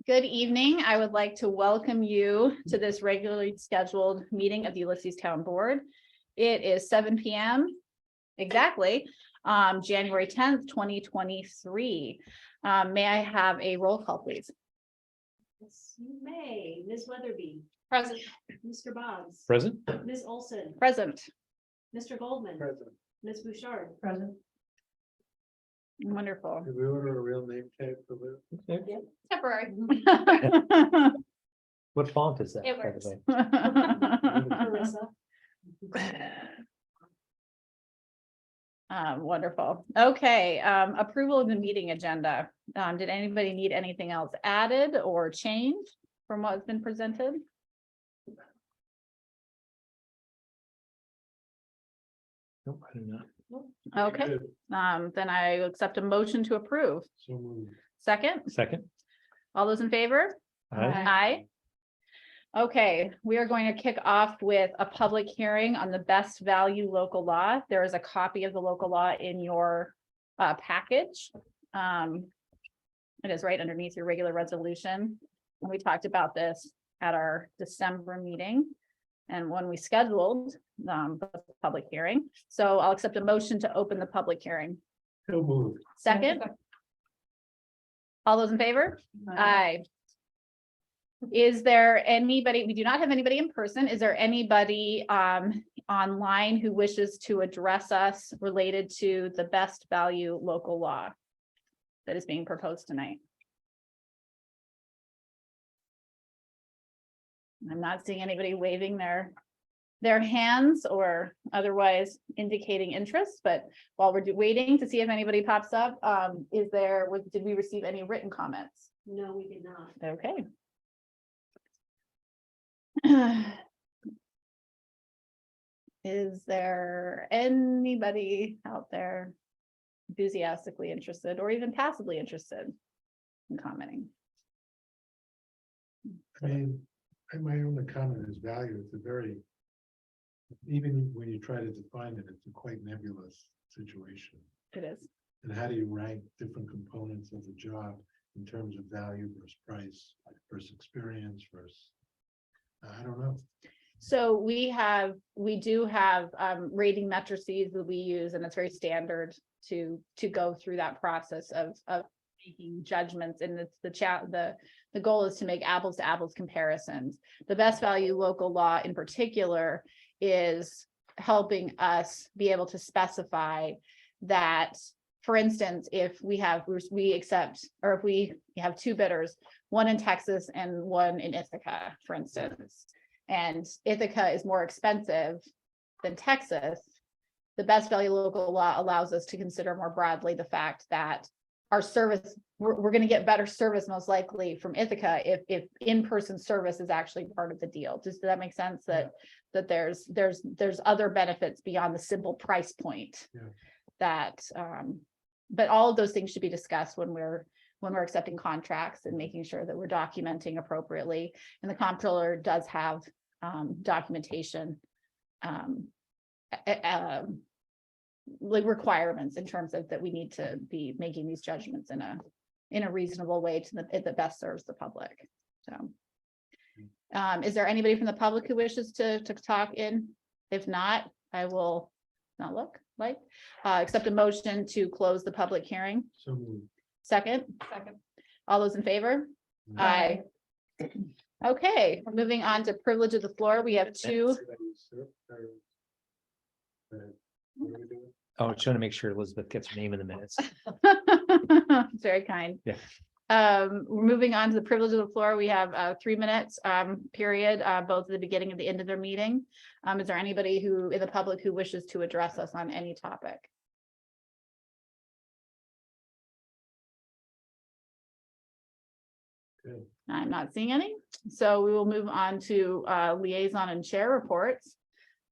Good evening. I would like to welcome you to this regularly scheduled meeting of the Ulysses Town Board. It is 7 p.m. exactly, January 10th, 2023. May I have a roll call, please? Yes, you may. Ms. Weatherby, Present. Mr. Boggs, Present. Ms. Olson, Present. Mr. Goldman, Present. Ms. Bouchard. Present. Wonderful. Did we order a real name tag for this? Temporary. What font is that? It by the works. way? Carissa. Wonderful. Okay, approval of the meeting agenda. Did anybody need anything else added or changed from what's been presented? Nope, I do not. Okay, then I accept a motion to approve. So moved. Second, Second. all those in favor? Aye. Okay, we are going to kick off with a public hearing on the best value local law. There is a copy of the local law in your package. It is right underneath your regular resolution. And we talked about this at our December meeting. And when we scheduled the public hearing. So I'll accept a motion to open the public hearing. So moved. Second. All those in favor? Aye. Is there anybody, we do not have anybody in person. Is there anybody online who wishes to address us related to the best value local law that is being proposed tonight? I'm not seeing anybody waving their hands or otherwise indicating interest, but while we're waiting to see if anybody pops up, did we receive any written comments? No, we did not. Okay. Is there anybody out there enthusiastically interested or even passively interested in commenting? I mean, my only comment is value. It's a very, even when you try to define it, it's a quite nebulous situation. It is. And how do you rank different components of the job in terms of value versus price versus experience versus, I don't know. So we do have rating matrices that we use, and it's very standard to go through that process of making judgments. And it's the goal is to make apples to apples comparisons. The best value local law in particular is helping us be able to specify that, for instance, if we have two bidders, one in Texas and one in Ithaca, for instance, and Ithaca is more expensive than Texas, the best value local law allows us to consider more broadly the fact that our service, we're going to get better service most likely from Ithaca if in-person service is actually part of the deal. Does that make sense? That there's other benefits beyond the simple price point. Yeah. But all of those things should be discussed when we're accepting contracts and making sure that we're documenting appropriately. And the comptroller does have documentation like requirements in terms of that we need to be making these judgments in a reasonable way that best serves the public. So is there anybody from the public who wishes to talk in? If not, I will not look like accept a motion to close the public hearing. So moved. Second. All those in favor? Aye. Okay, moving on to privilege of the floor. We have two. Oh, trying to make sure Elizabeth gets her name in the minutes. It's very kind. Yeah. We're moving on to the privilege of the floor. We have 3 minutes period, both at the beginning and the end of their meeting. Is there anybody who in the public who wishes to address us on any topic? Good. I'm not seeing any, so we will move on to liaison and chair reports.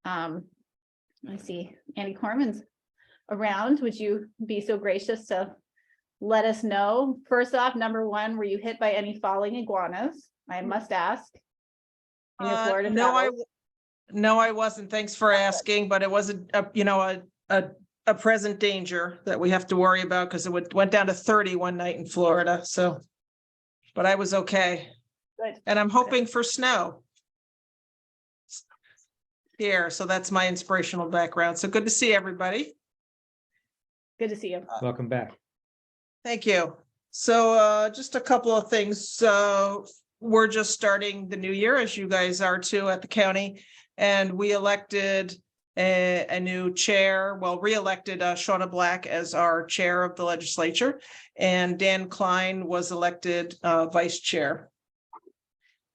I see Annie Corman's around. Would you be so gracious to let us know? First off, number one, were you hit by any falling iguanas? I must ask. In your Florida travels? No, I wasn't. Thanks for asking, but it wasn't, a present danger that we have to worry about because it went down to 30 one night in Florida. So but I was okay. Good. And I'm hoping for snow here. So that's my inspirational background. So good to see everybody. Good to see you. Welcome back. Thank you. So just a couple of things. So we're just starting the new year, as you guys are too at the county. And we elected a new chair, well, re-elected Shauna Black as our chair of the legislature. And Dan Klein was elected vice chair.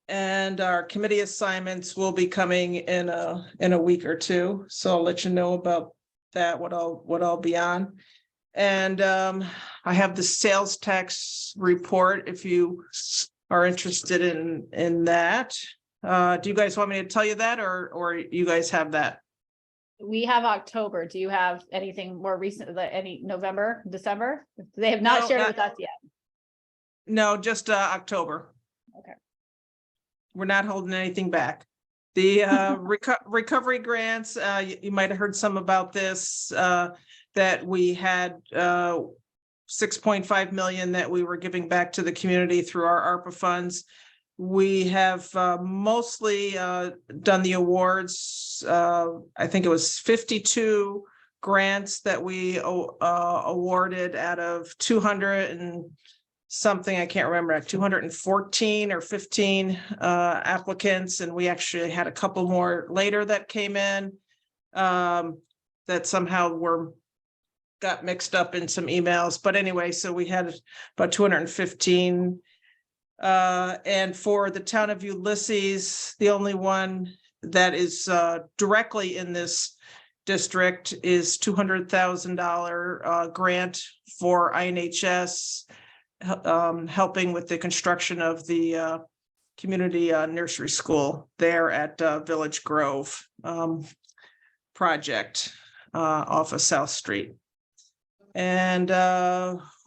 And our committee assignments will be coming in a week or two. So I'll let you know about that, what I'll be on. And I have the sales tax report if you are interested in that. Do you guys want me to tell you that or you guys have that? We have October. Do you have anything more recent, any November, December? They have not No, shared not- with us yet. No, just October. Okay. We're not holding anything back. The recovery grants, you might have heard some about this, that we had 6.5 million that we were giving back to the community through our ARPA funds. We have mostly done the awards. I think it was 52 grants that we awarded out of 200 and something, I can't remember, 214 or 15 applicants. And we actually had a couple more later that came in that somehow got mixed up in some emails. But anyway, so we had about 215. And for the town of Ulysses, the only one that is directly in this district is $200,000 grant for INHS, helping with the construction of the community nursery school there at Village Grove project off of South Street. And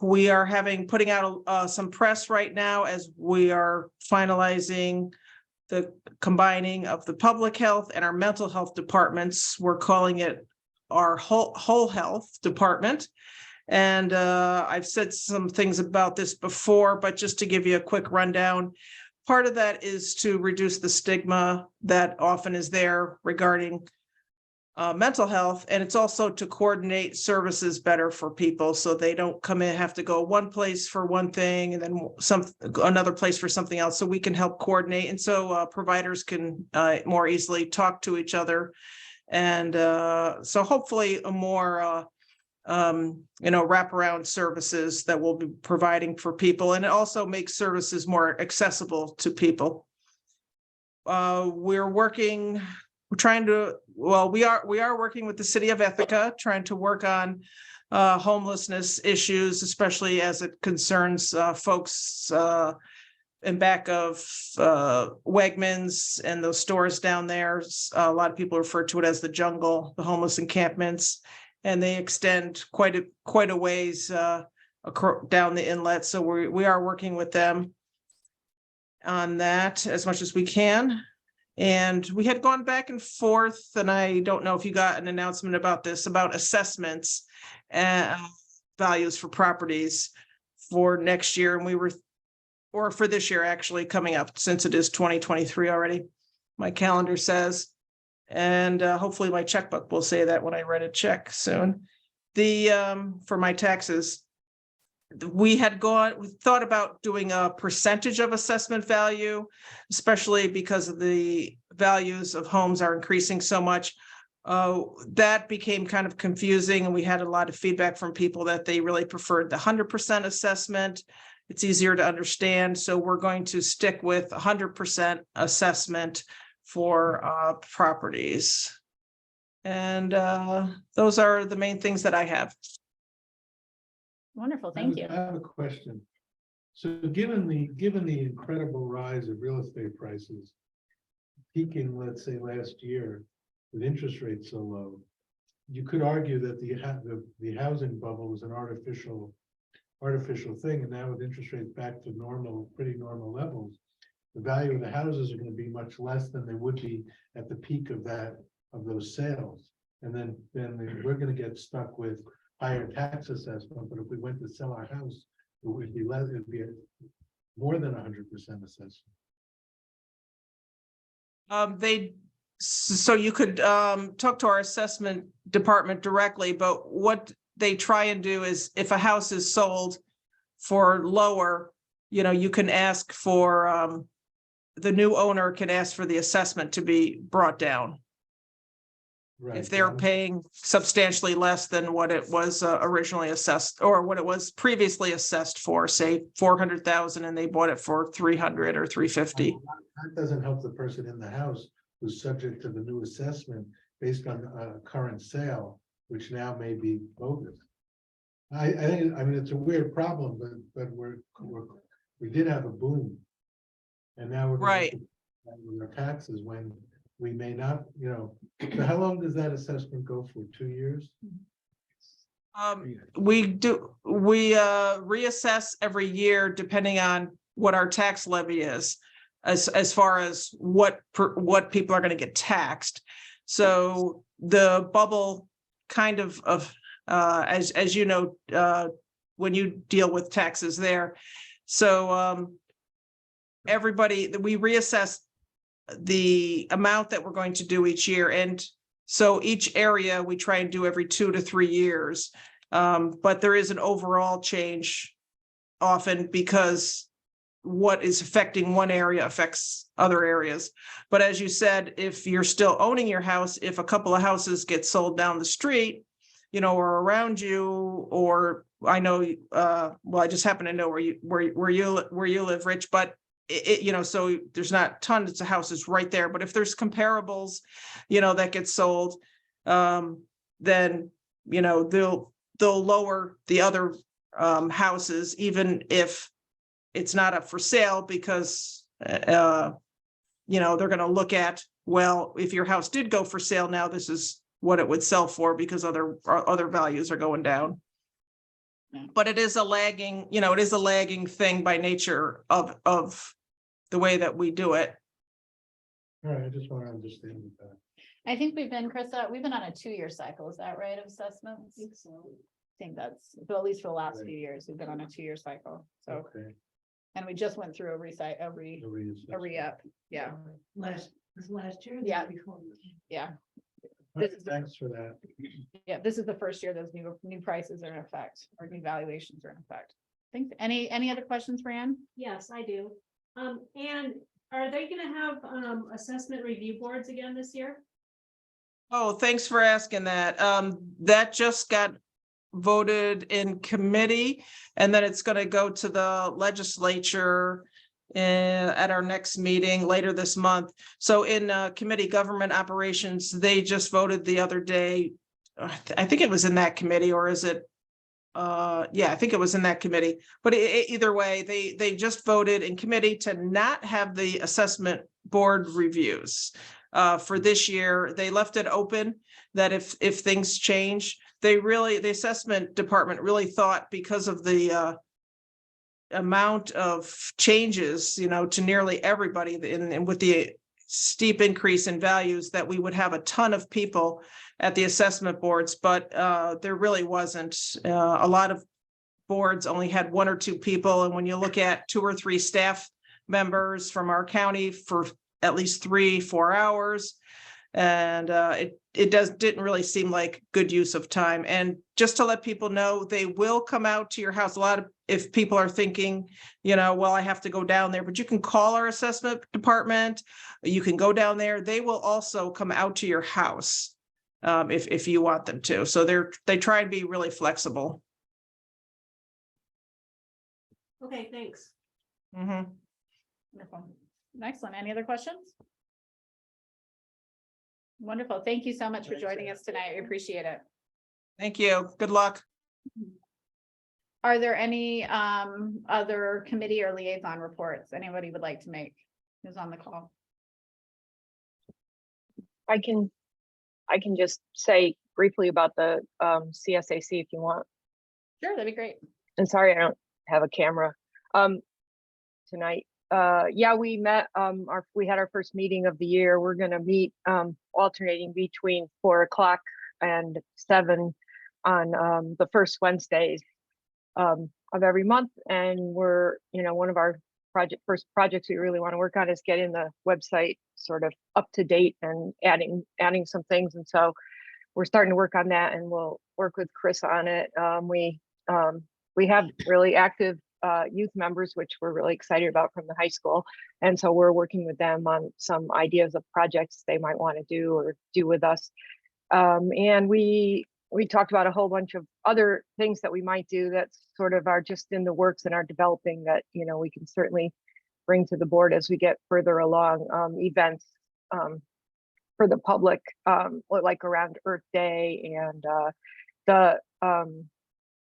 we are putting out some press right now as we are finalizing the combining of the public health and our mental health departments. We're calling it our whole health department. And I've said some things about this before, but just to give you a quick rundown, part of that is to reduce the stigma that often is there regarding mental health, and it's also to coordinate services better for people so they don't come in, have to go one place for one thing and then another place for something else. So we can help coordinate, and so providers can more easily talk to each other, and so hopefully a more wraparound services that we'll be providing for people, and it also makes services more accessible to people. We are working with the city of Ithaca, trying to work on homelessness issues, especially as it concerns folks in back of Wegmans and those stores down there. A lot of people refer to it as the jungle, the homeless encampments, and they extend quite a ways down the inlet. So we are working with them on that as much as we can. And we had gone back and forth, and I don't know if you got an announcement about this, about assessments and values for properties for next year. And or for this year, actually coming up, since it is 2023 already, my calendar says. And hopefully my checkbook will say that when I write a check soon. For my taxes, we thought about doing a percentage of assessment value, especially because of the values of homes are increasing so much. That became kind of confusing, and we had a lot of feedback from people that they really preferred the 100% assessment. It's easier to understand, so we're going to stick with 100% assessment for properties. And those are the main things that I have. Wonderful, thank you. I have a question. So given the incredible rise of real estate prices, peaking, let's say last year, with interest rates so low, you could argue that the housing bubble was an artificial thing, and now with interest rates back to pretty normal levels, the value of the houses are going to be much less than they would be at the peak of those sales. And then we're going to get stuck with higher tax assessment. But if we went to sell our house, it would be less. more than 100% assessment. So you could talk to our assessment department directly, but what they try and do is if a house is sold for lower, you know, you can ask for the new owner can ask for the assessment to be brought down Right. if they're paying substantially less than what it was originally assessed or what it was previously assessed for, say 400,000 and they bought it for 300 or 350. That doesn't help the person in the house who's subject to the new assessment based on current sale, which now may be bogus. I think, I mean, it's a weird problem, but we did have a boom. And now we're. Right. With our taxes when we may not, you know, so how long does that assessment go for? 2 years? We reassess every year depending on what our tax levy is, as far as what people are going to get taxed. So the bubble kind of as you know, when you deal with taxes there. So everybody, we reassess the amount that we're going to do each year. And so each area we try and do every 2 to 3 years. But there is an overall change often because what is affecting one area affects other areas. But as you said, if you're still owning your house, if a couple of houses get sold down the street, you know, or around you, or I know, well, I just happen to know where you live, Rich, but you know, so there's not tons of houses right there, but if there's comparables, you know, that get sold, then, you know, they'll lower the other houses, even if it's not up for sale, because, you know, they're going to look at, well, if your house did go for sale now, this is what it would sell for because other values are going down. Yeah. But it is a lagging, you know, it is a lagging thing by nature of the way that we do it. All right, I just want to understand that. I think we've been, Krista, we've been on a 2-year cycle. Is that right, of assessments? think so. I think that's, but at least for the last Right. few years, we've been on a 2-year cycle. So, Okay. and we just went through a re-up. Yeah, Last year? or the Yeah. year before? yeah, All right, This is- thanks for that. yeah. This is the first year those new prices are in effect, or new valuations are in effect. Thanks. Any other questions for Ann? Yes, I do. And are they gonna have, assessment review boards again this year? Oh, thanks for asking that. That just got voted in committee, and then it's going to go to the legislature at our next meeting later this month. So in committee government operations, they just voted the other day. I think it was in that committee, or is it? Yeah, I think it was in that committee, but either way, they just voted in committee to not have the assessment board reviews. For this year, they left it open that if things change, the assessment department really thought because of the amount of changes, you know, to nearly everybody and with the steep increase in values that we would have a ton of people at the assessment boards, but there really wasn't. A lot of boards only had 1 or 2 people. And when you look at 2 or 3 staff members from our county for at least 3-4 hours, and it didn't really seem like good use of time. And just to let people know, they will come out to your house. A lot of, if people are thinking, you know, well, I have to go down there, but you can call our assessment department. You can go down there. They will also come out to your house if you want them to. So they try and be really flexible. Okay, thanks. Mhm. Wonderful. Excellent. Any other questions? Wonderful. Thank you so much for Thanks, joining Ann. us tonight. I appreciate it. Thank you. Good luck. Are there any other committee or liaison reports anybody would like to make? Who's on the call? I can just say briefly about the CSAC if you want. Sure, that'd be great. And sorry, I don't have a camera tonight. Yeah, we met, we had our first meeting of the year. We're gonna meet alternating between 4 o'clock and 7 on the first Wednesdays of every month. And we're, you know, one of our first projects we really want to work on is getting the website sort of up to date and adding some things. And so we're starting to work on that, and we'll work with Chris on it. We have really active youth members, which we're really excited about from the high school. And so we're working with them on some ideas of projects they might want to do or do with us. And we talked about a whole bunch of other things that we might do that sort of are just in the works and are developing that, you know, we can certainly bring to the board as we get further along. Events for the public, like around Earth Day, and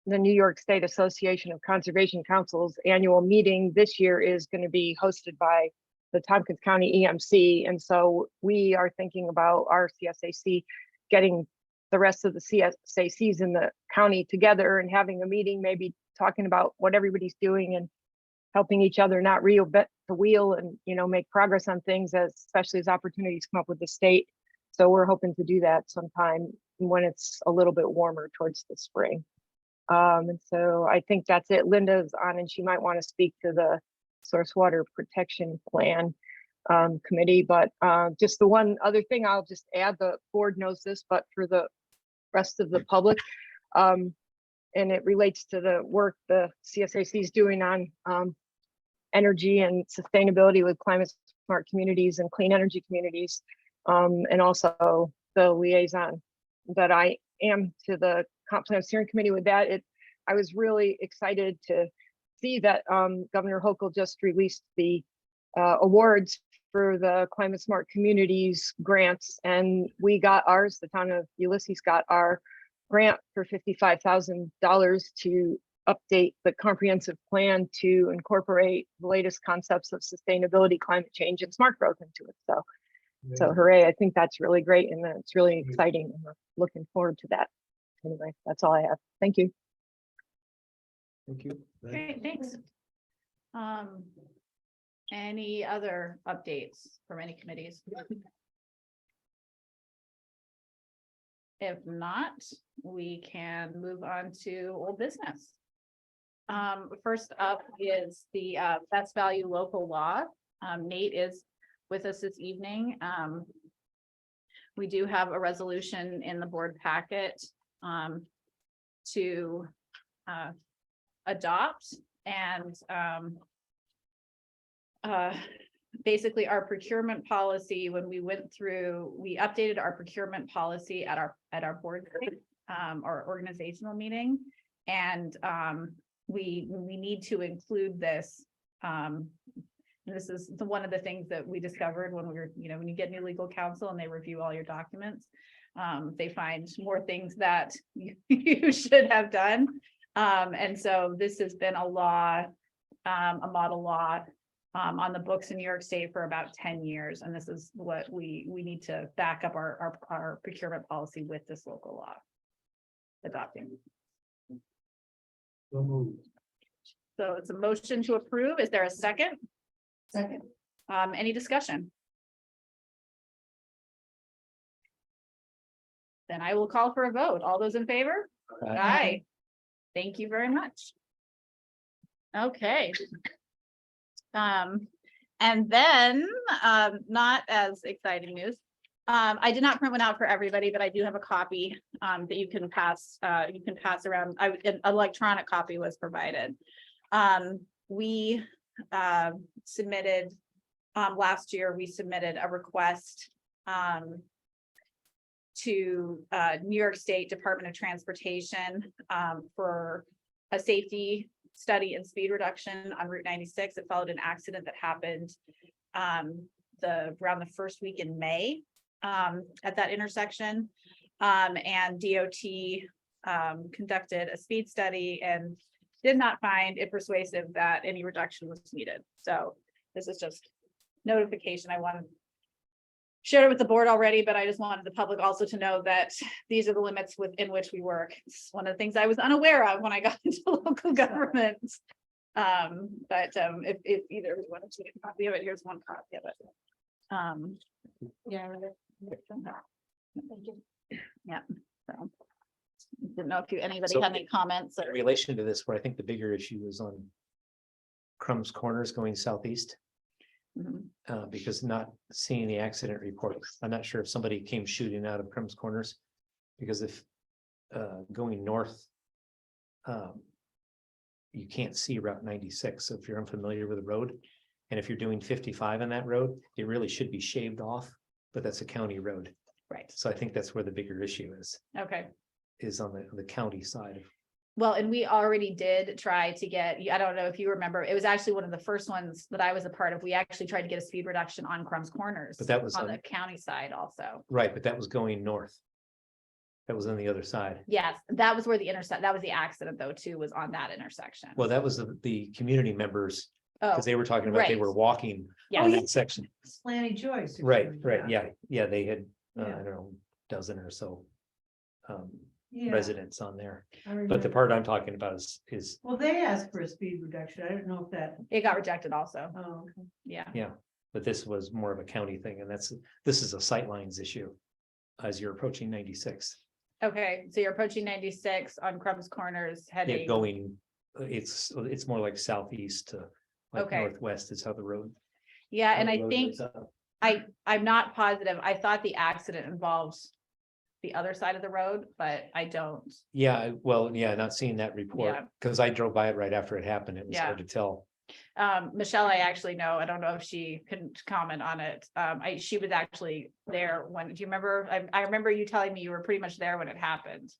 the New York State Association of Conservation Councils annual meeting this year is going to be hosted by the Tompkins County EMC. And so we are thinking about our CSAC getting the rest of the CSACs in the county together and having a meeting, maybe talking about what everybody's doing and helping each other not reinvent the wheel, and, you know, make progress on things, especially as opportunities come up with the state. So we're hoping to do that sometime when it's a little bit warmer towards the spring. And so I think that's it. Linda's on, and she might want to speak to the Source Water Protection Plan committee. But just the one other thing I'll just add, the board knows this, but for the rest of the public, and it relates to the work the CSAC is doing on energy and sustainability with climate smart communities and clean energy communities, and also the liaison that I am to the Comp Plan Steering Committee with that. I was really excited to see that Governor Hochul just released the awards for the Climate Smart Communities grants, and we got ours. The town of Ulysses got our grant for $55,000 to update the comprehensive plan to incorporate the latest concepts of sustainability, climate change, and smart growth into it. So hooray! I think that's really great, and it's really exciting. And we're looking forward to that. Anyway, that's all I have. Thank you. Thank you. Great, thanks. Any other updates from any committees? If not, we can move on to old business. First up is the best value local law. Nate is with us this evening. We do have a resolution in the board packet to adopt, and basically our procurement policy, when we went through, we updated our procurement policy at our board meeting, our organizational meeting, and we need to include this. This is one of the things that we discovered when we were, you know, when you get new legal counsel and they review all your documents, they find more things that you should have done. And so this has been a law, a model law on the books in New York State for about 10 years. And this is what we need to back up our procurement policy with this local law adopting. So moved. So it's a motion to approve. Is there a second? Second. Any discussion? Then I will call for a vote. All those in favor? Aye. Thank you very much. Okay. And then, not as exciting news. I did not print one out for everybody, but I do have a copy that you can pass around. An electronic copy was provided. We submitted last year, we submitted a request to New York State Department of Transportation for a safety study and speed reduction on Route 96. It followed an accident that happened around the first week in May at that intersection, and DOT conducted a speed study and did not find it persuasive that any reduction was needed. So this is just notification. I wanted to share it with the board already, but I just wanted the public also to know that these are the limits within which we work. It's one of the things I was unaware of when I got into local government. But if either we wanted to get a copy of it, here's one copy of it. Yeah. Yeah. So didn't know if anybody So- had any comments. In relation to this, where I think the bigger issue is on Crumbs Corners going southeast, Mhm. because not seeing the accident report. I'm not sure if somebody came shooting out of Crumbs Corners. Because if going north, you can't see Route 96. So if you're unfamiliar with the road, and if you're doing 55 on that road, it really should be shaved off, but that's a county road. Right, So I think that's where the bigger issue okay. is on the county side. Well, and we already did try to get, I don't know if you remember, it was actually one of the first ones that I was a part of. We actually tried to get a speed reduction on Crumbs Corners. But that was on on- the county side also. Right, but that was going north. That was on the other side. Yes, that was where that was the accident though, too, was on that intersection. Well, that was the community members, Oh, because they were talking about they right. were walking yeah, on that section. Lanny Joyce. Right, yeah, they had, I Yeah. don't know, dozen or so Yeah, residents on there. I But the remember. part I'm talking about is, Well, they asked for a speed reduction. I don't know if that, it got rejected also. oh, okay. Yeah, but this was more of a county thing, and this is a sightlines issue as you're approaching 96. okay, so you're approaching 96 on Crumbs Corners Yeah, heading. going, it's more like southeast to like Okay. northwest is how the road. Yeah, and how I the road think lays out. I'm not positive. I thought the accident involves the other side of the road, but I don't. Yeah, well, yeah, not seeing that report, Yeah. because I drove by it right after it happened. It was Yeah. hard to tell. Michelle, I actually know, I don't know if she can comment on it. She was actually there when, do you remember? I remember you telling me you were pretty much there when it happened.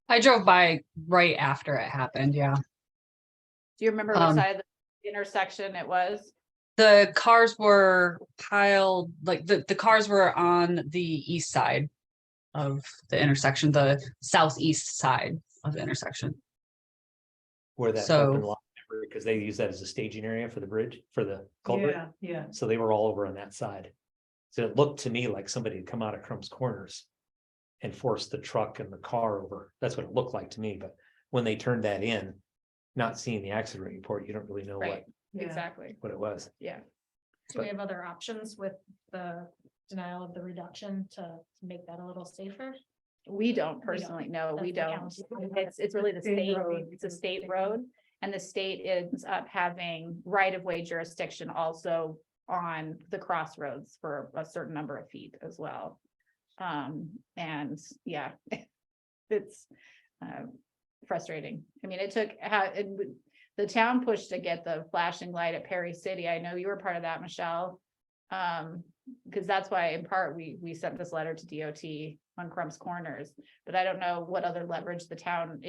I drove by right after it happened, yeah. Do you remember which Um, side of the intersection it was? The cars were piled, like the cars were on the east side of the intersection, the southeast side of the intersection. Where that So- open lot, because they use that as a staging area for the bridge, for the culvert. Yeah. So they were all over on that side. So it looked to me like somebody had come out of Crumbs Corners and forced the truck and the car over. That's what it looked like to me, but when they turned that in, not seeing the accident report, you don't really know Right, Yeah. exactly. what it was. Yeah. Do we have other options with the denial of the reduction to make that a little safer? We don't personally, no, we don't. That's the county. It's really the State state, road. it's a state road. And the state ends up having right of way jurisdiction also on the crossroads for a certain number of feet as well. And yeah, it's frustrating. I mean, it took, the town pushed to get the flashing light at Perry City. I know you were part of that, Michelle. Because that's why in part we sent this letter to DOT on Crumbs Corners, but I don't know what other leverage the town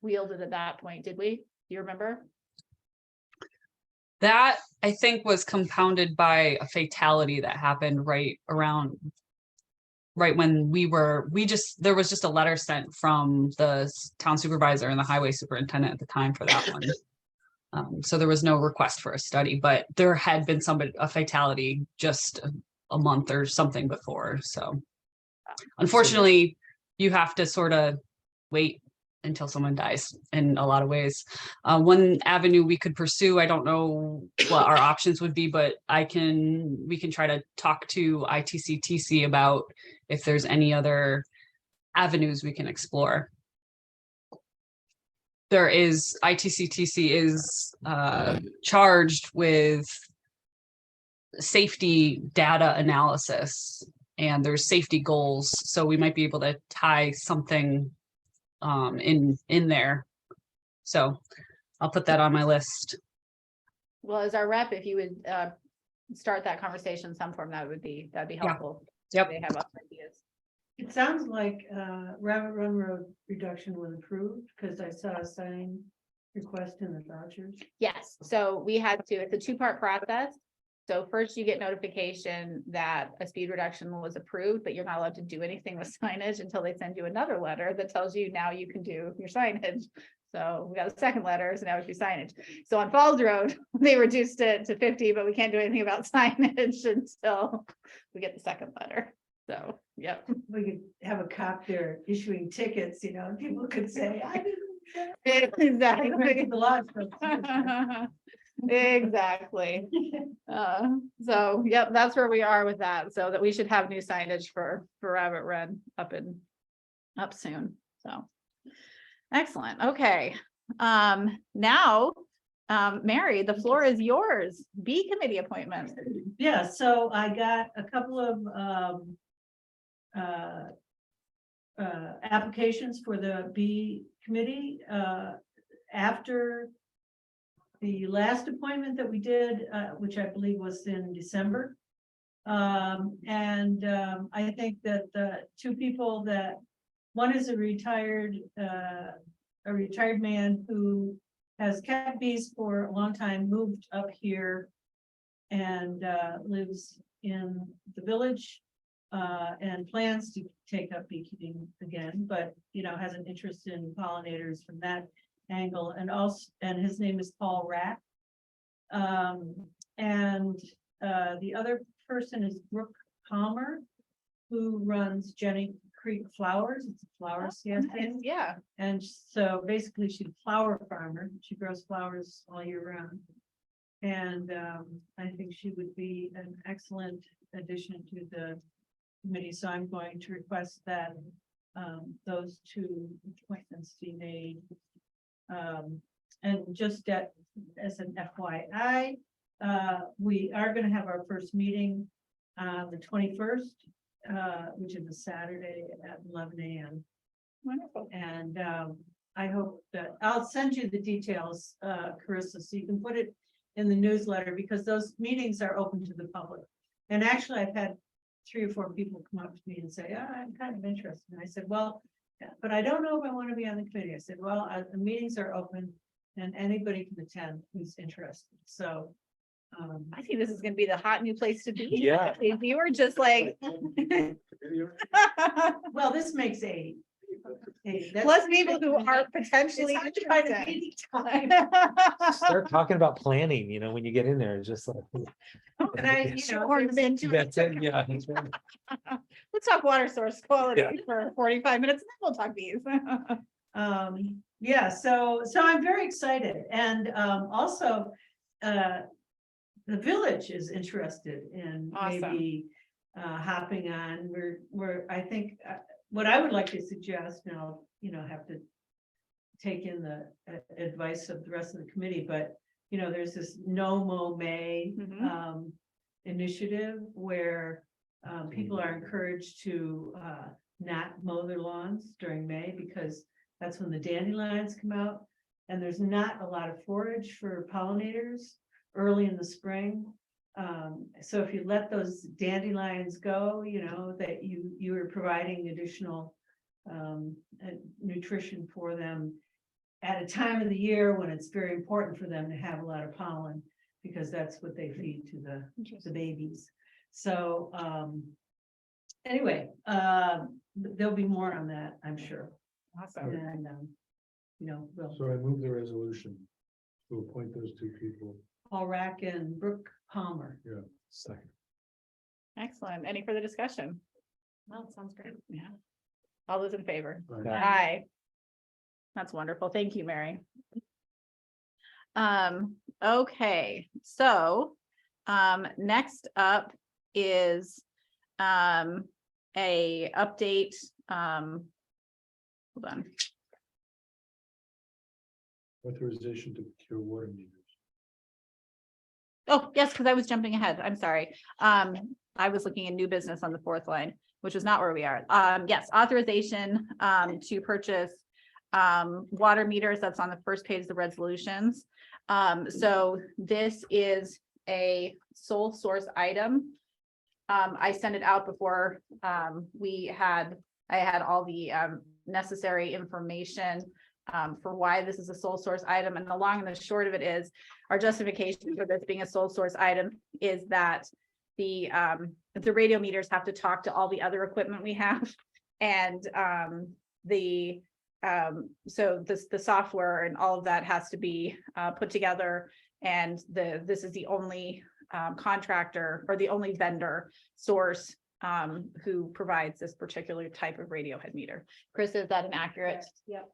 wielded at that point, did we? Do you remember? That I think was compounded by a fatality that happened right when there was just a letter sent from the town supervisor and the highway superintendent at the time for that one. So there was no request for a study, but there had been a fatality just a month or something before, so. Unfortunately, you have to sort of wait until someone dies in a lot of ways. One avenue we could pursue, I don't know what our options would be, but we can try to talk to ITCTC about if there's any other avenues we can explore. ITCTC is charged with safety data analysis, and there's safety goals, so we might be able to tie something in there. So I'll put that on my list. Well, as our rep, if you would start that conversation in some form, that'd be helpful. Yep. They have other ideas. It sounds like Rabbit Run Road reduction was approved, because I saw a sign request in the vouchers. Yes, so it's a two-part process. So first you get notification that a speed reduction was approved, but you're not allowed to do anything with signage until they send you another letter that tells you now you can do your signage. So we got a second letter, so now we do signage. So on Falls Road, they reduced it to 50, but we can't do anything about signage until we get the second letter. So, yep. We could have a cop there issuing tickets, and people could say, I didn't. Exactly. The laws. Exactly. So, yep, that's where we are with that. So that we should have new signage for Rabbit Run up soon. So. Excellent. Okay. Now Mary, the floor is yours. B committee appointments. Yeah, so I got a couple of applications for the B committee after the last appointment that we did, which I believe was in December. I think that the two people that, one is a retired man who has kept bees for a long time, moved up here and lives in the village and plans to take up beekeeping again, but has an interest in pollinators from that angle, and also, and his name is Paul Rack. The other person is Brooke Palmer, who runs Jenny Creek Flowers. It's a flower stand. Yeah. And so basically she's a flower farmer. She grows flowers all year round. And I think she would be an excellent addition to the committee. So I'm going to request that those two appointments be made. And just as an FYI, we are going to have our first meeting the 21st, which is a Saturday at 11 a.m. Wonderful. And I hope that I'll send you the details, Carissa, so you can put it in the newsletter, because those meetings are open to the public. And actually, I've had 3 or 4 people come up to me and say, "Oh, I'm kind of interested." And I said, "Well, but I don't know if I want to be on the committee." I said, "Well, the meetings are open and anybody can attend who's interested." So I think this is gonna be the hot new place to be. Yeah. If you were just like. well, this makes 8. Plus people who are potentially It's not trying to interested. be time. Start talking about planning, when you get in there, it's just like. And I, Shoehorn them into it. That's it, yeah. that's right. Let's talk water source quality Yeah. for 45 minutes, and then we'll talk bees. Yeah, so I'm very excited, and also the village is interested in Awesome. maybe hopping on. We're I think what I would like to suggest, and I'll have to take in the advice of the rest of the committee, but there's this No Mow May Mhm. initiative where people are encouraged to not mow their lawns during May, because that's when the dandelions come out, and there's not a lot of forage for pollinators early in the spring. So if you let those dandelions go, that you are providing additional nutrition for them at a time of the year when it's very important for them to have a lot of pollen, because that's what they feed to the babies. So anyway, there'll be more on that, I'm sure. Awesome. And we'll So I move the resolution to appoint those 2 people. Paul Rack and Brooke Palmer. Second. Excellent. Any further discussion? Well, sounds great. Yeah. All those in favor? Right. Aye. That's wonderful. Thank you, Mary. Okay, so next up is a update. Hold on. Authorization to procure water meters. Oh, yes, because I was jumping ahead. I'm sorry. I was looking at new business on the 4th line, which is not where we are. Yes, authorization to purchase water meters. That's on the first page of the resolutions. So this is a sole source item. I sent it out before I had all the necessary information for why this is a sole source item. And the long and the short of it is, our justification for this being a sole source item is that the radio meters have to talk to all the other equipment we have. And so the software and all of that has to be put together. And this is the only contractor or the only vendor source who provides this particular type of radio head meter. Chris, is that an accurate? Yep.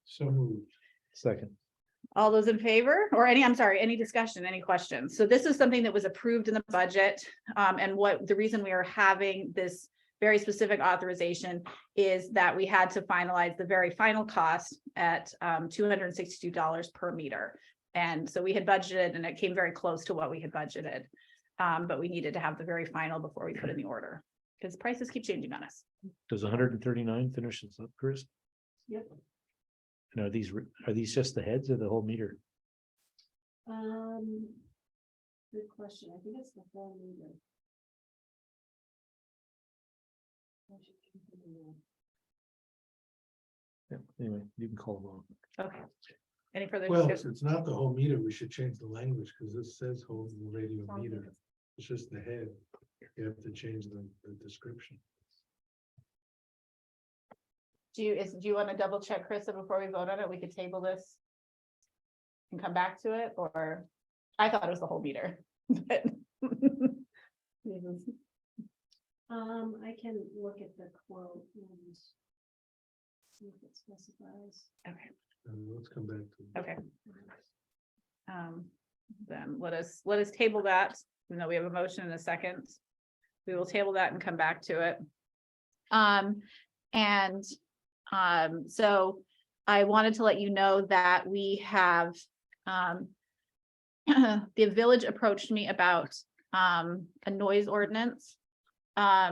So moved. Second. All those in favor or any discussion, any questions? So this is something that was approved in the budget. And the reason we are having this very specific authorization is that we had to finalize the very final cost at $262 per meter. And so we had budgeted and it came very close to what we had budgeted. But we needed to have the very final before we put in the order, because prices keep changing on us. Does 139 finish this up, Chris? Yep. And are these just the heads or the whole meter? Good question. I think it's the whole meter. Yeah, anyway, you can call them on. Okay. Any further? Well, if discussion? it's not the whole meter, we should change the language, because this says whole radio meter. It's just the head. You have to change the description. Do you want to double check, Krista, before we vote on it? We could table this and come back to it, or I thought it was the whole meter. but- I can look at the quote and see if it specifies. Okay, Let's come back to. okay. Then let us table that, even though we have a motion in a second. We will table that and come back to it. So I wanted to let you know that we have, the village approached me about, a noise ordinance. I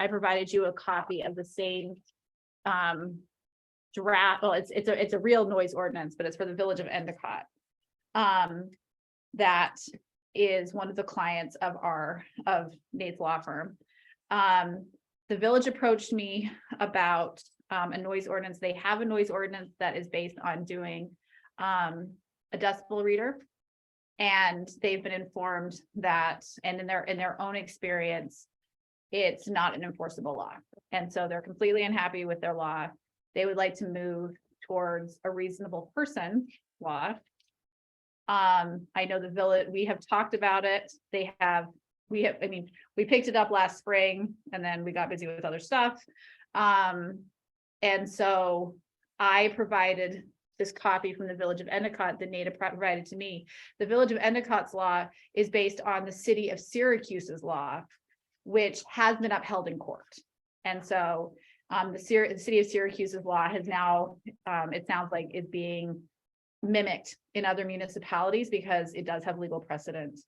provided you a copy of the same, draft. Well, it's a real noise ordinance, but it's for the village of Endicott. That is one of the clients of Nate's law firm. The village approached me about a noise ordinance. They have a noise ordinance that is based on doing a decibel reader. And they've been informed that, and in their own experience, it's not an enforceable law. And so they're completely unhappy with their law. They would like to move towards a reasonable person law. I know the village, we have talked about it. We picked it up last spring and then we got busy with other stuff. And so I provided this copy from the village of Endicott that Nate provided to me. The village of Endicott's law is based on the city of Syracuse's law, which has been upheld in court. And so the city of Syracuse's law has now, it sounds like, is being mimicked in other municipalities because it does have legal precedent.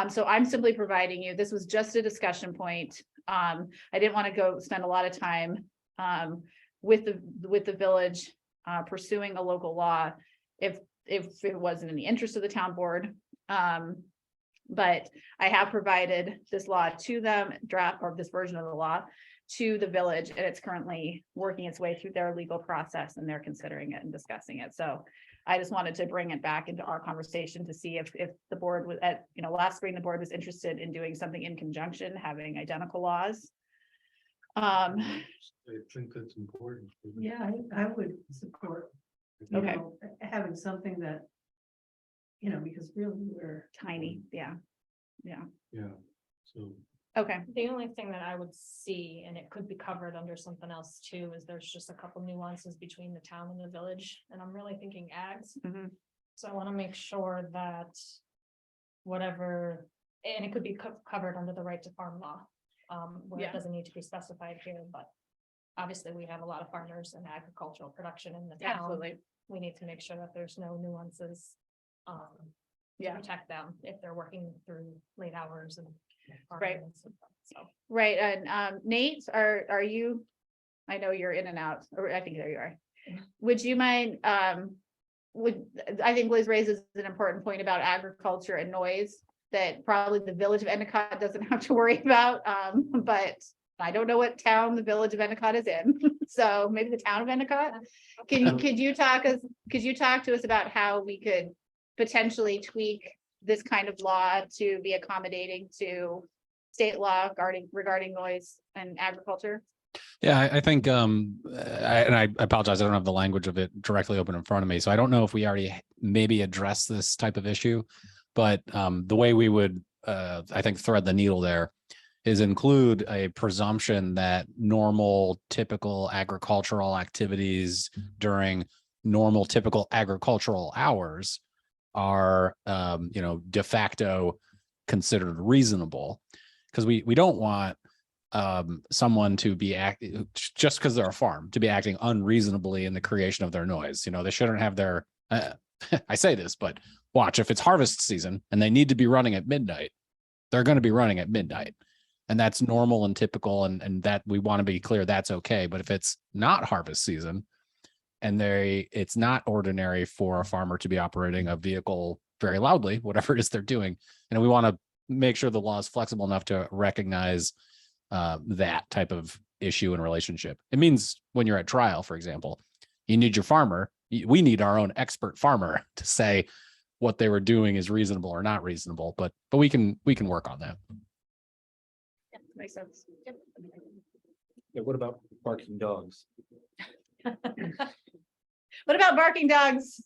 So I'm simply providing you, this was just a discussion point. I didn't want to go spend a lot of time with the village pursuing a local law if it wasn't in the interest of the town board. But I have provided this law to them, this version of the law to the village, and it's currently working its way through their legal process and they're considering it and discussing it. So I just wanted to bring it back into our conversation to see if the board was last spring, the board was interested in doing something in conjunction, having identical laws. I think that's important. Yeah, I would support. you Okay. know, Having something that, because really we're. Tiny, yeah, Yeah, so. okay, The only thing that I would see, and it could be covered under something else too, is there's just a couple nuances between the town and the village, and I'm really thinking ags. Mhm. So I want to make sure that whatever, and it could be covered under the right to farm law. Where Yeah. it doesn't need to be specified here, but obviously we have a lot of farmers and agricultural production in the town. absolutely, We need to make sure that there's no nuances. To yeah, protect them if they're working through late hours and. Right. farming and stuff, So. right, and Nate, are you, I know you're in and out, or I think there you are. Would you mind, I think Liz raises an important point about agriculture and noise that probably the village of Endicott doesn't have to worry about, but I don't know what town the village of Endicott is in, so maybe the town of Endicott. Could you talk to us about how we could potentially tweak this kind of law to be accommodating to state law regarding noise and agriculture? Yeah, I think, I apologize, I don't have the language of it directly open in front of me, so I don't know if we already maybe addressed this type of issue. But the way we would, I think, thread the needle there is include a presumption that normal, typical agricultural activities during normal, typical agricultural hours are, de facto considered reasonable. Because we don't want someone to be just because they're a farm to be acting unreasonably in the creation of their noise. They shouldn't have their I say this, but watch, if it's harvest season and they need to be running at midnight, they're going to be running at midnight. And that's normal and typical, and that we want to be clear that's okay. But if it's not harvest season and it's not ordinary for a farmer to be operating a vehicle very loudly, whatever it is they're doing, and we want to make sure the law is flexible enough to recognize that type of issue and relationship. It means when you're at trial, for example, you need your farmer. We need our own expert farmer to say what they were doing is reasonable or not reasonable, but we can work on that. Yeah, makes sense. Yep. Yeah, what about barking dogs? What about barking dogs?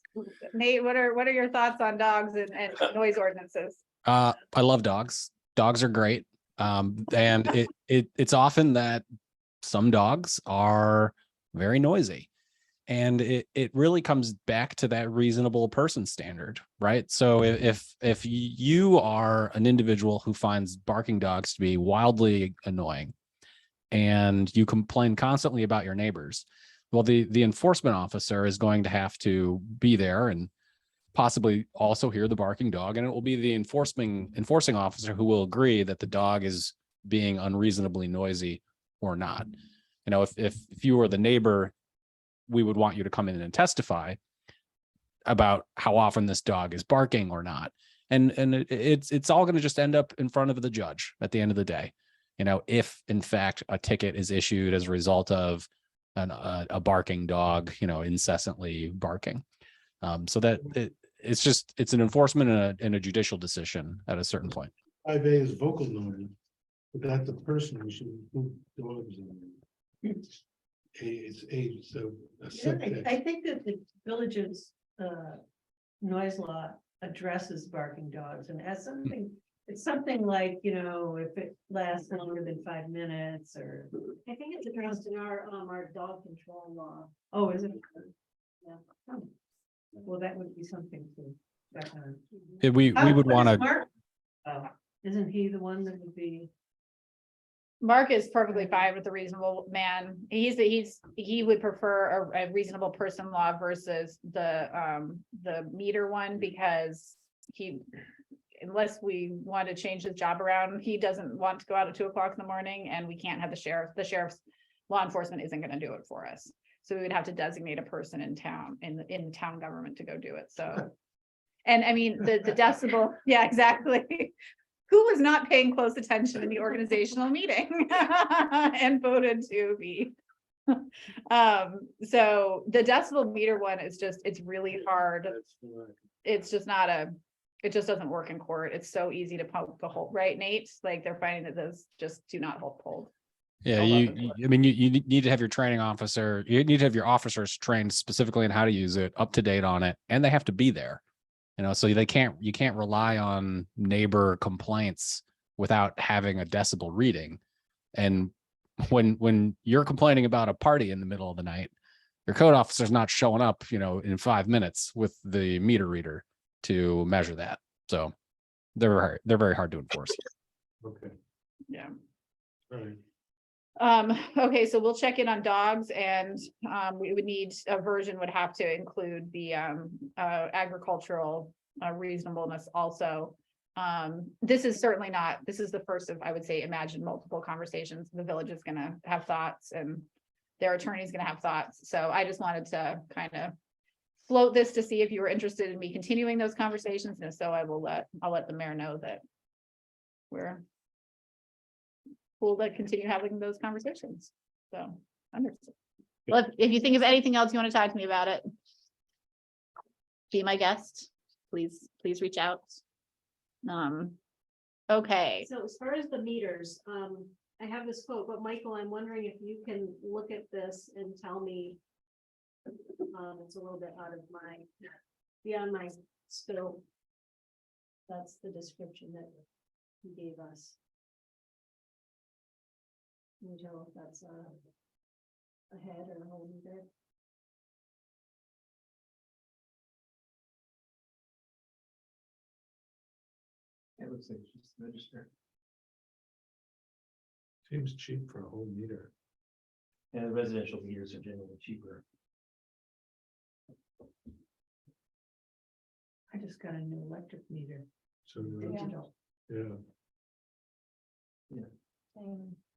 Nate, what are your thoughts on dogs and noise ordinances? I love dogs. Dogs are great. And it's often that some dogs are very noisy. And it really comes back to that reasonable person standard, right? So if you are an individual who finds barking dogs to be wildly annoying and you complain constantly about your neighbors, well, the enforcement officer is going to have to be there and possibly also hear the barking dog, and it will be the enforcing officer who will agree that the dog is being unreasonably noisy or not. If you were the neighbor, we would want you to come in and testify about how often this dog is barking or not. And it's all going to just end up in front of the judge at the end of the day. If in fact a ticket is issued as a result of a barking dog, incessantly barking. So that it's an enforcement and a judicial decision at a certain point. 5A is vocal noise, but that's a person who should include dogs in it. It's age, so a subtext. I think that the village's noise law addresses barking dogs and has something, it's something like, if it lasts longer than 5 minutes or. I think it's addressed in our dog control law. Oh, is it? Yeah. Oh. Well, that would be something to. check on. We would What want is to. Mark? Oh, isn't he the one that would be? Mark is perfectly fine with the reasonable man. He would prefer a reasonable person law versus the meter one, because unless we want to change his job around, he doesn't want to go out at 2 o'clock in the morning, and we can't have the sheriff's law enforcement isn't going to do it for us. So we would have to designate a person in town, in town government to go do it. So, and I mean, the decibel, yeah, exactly. Who was not paying close attention in the organizational meeting and voted to be. So the decibel meter one is it's really hard. It's just it just doesn't work in court. It's so easy to poke the hole, right, Nate? Like they're finding that those just do not hold. Yeah, you need to have your training officer, you need to have your officers trained specifically on how to use it, up to date on it, and they have to be there. So you can't rely on neighbor complaints without having a decibel reading. And when you're complaining about a party in the middle of the night, your code officer's not showing up, in 5 minutes with the meter reader to measure that. So they're very hard to enforce. Okay, Yeah. all right. Okay, so we'll check in on dogs, and we would need a version would have to include the agricultural reasonableness also. This is certainly not, this is the first of, I would say, imagine multiple conversations. The village is gonna have thoughts and their attorney's gonna have thoughts. So I just wanted to kind of float this to see if you were interested in me continuing those conversations. And if so, I'll let the mayor know that we're cool to continue having those conversations. So, understood. Well, if you think of anything else you want to talk to me about it, be my guest, please reach out. Okay. So as far as the meters, I have this quote, but Michael, I'm wondering if you can look at this and tell me. It's a little bit out of beyond my scope. That's the description that he gave us. Can you tell if that's a head or a whole meter? It looks like just register. Seems cheap for a whole meter. And residential meters are generally cheaper. I just got a new electric meter, So, digital. yeah,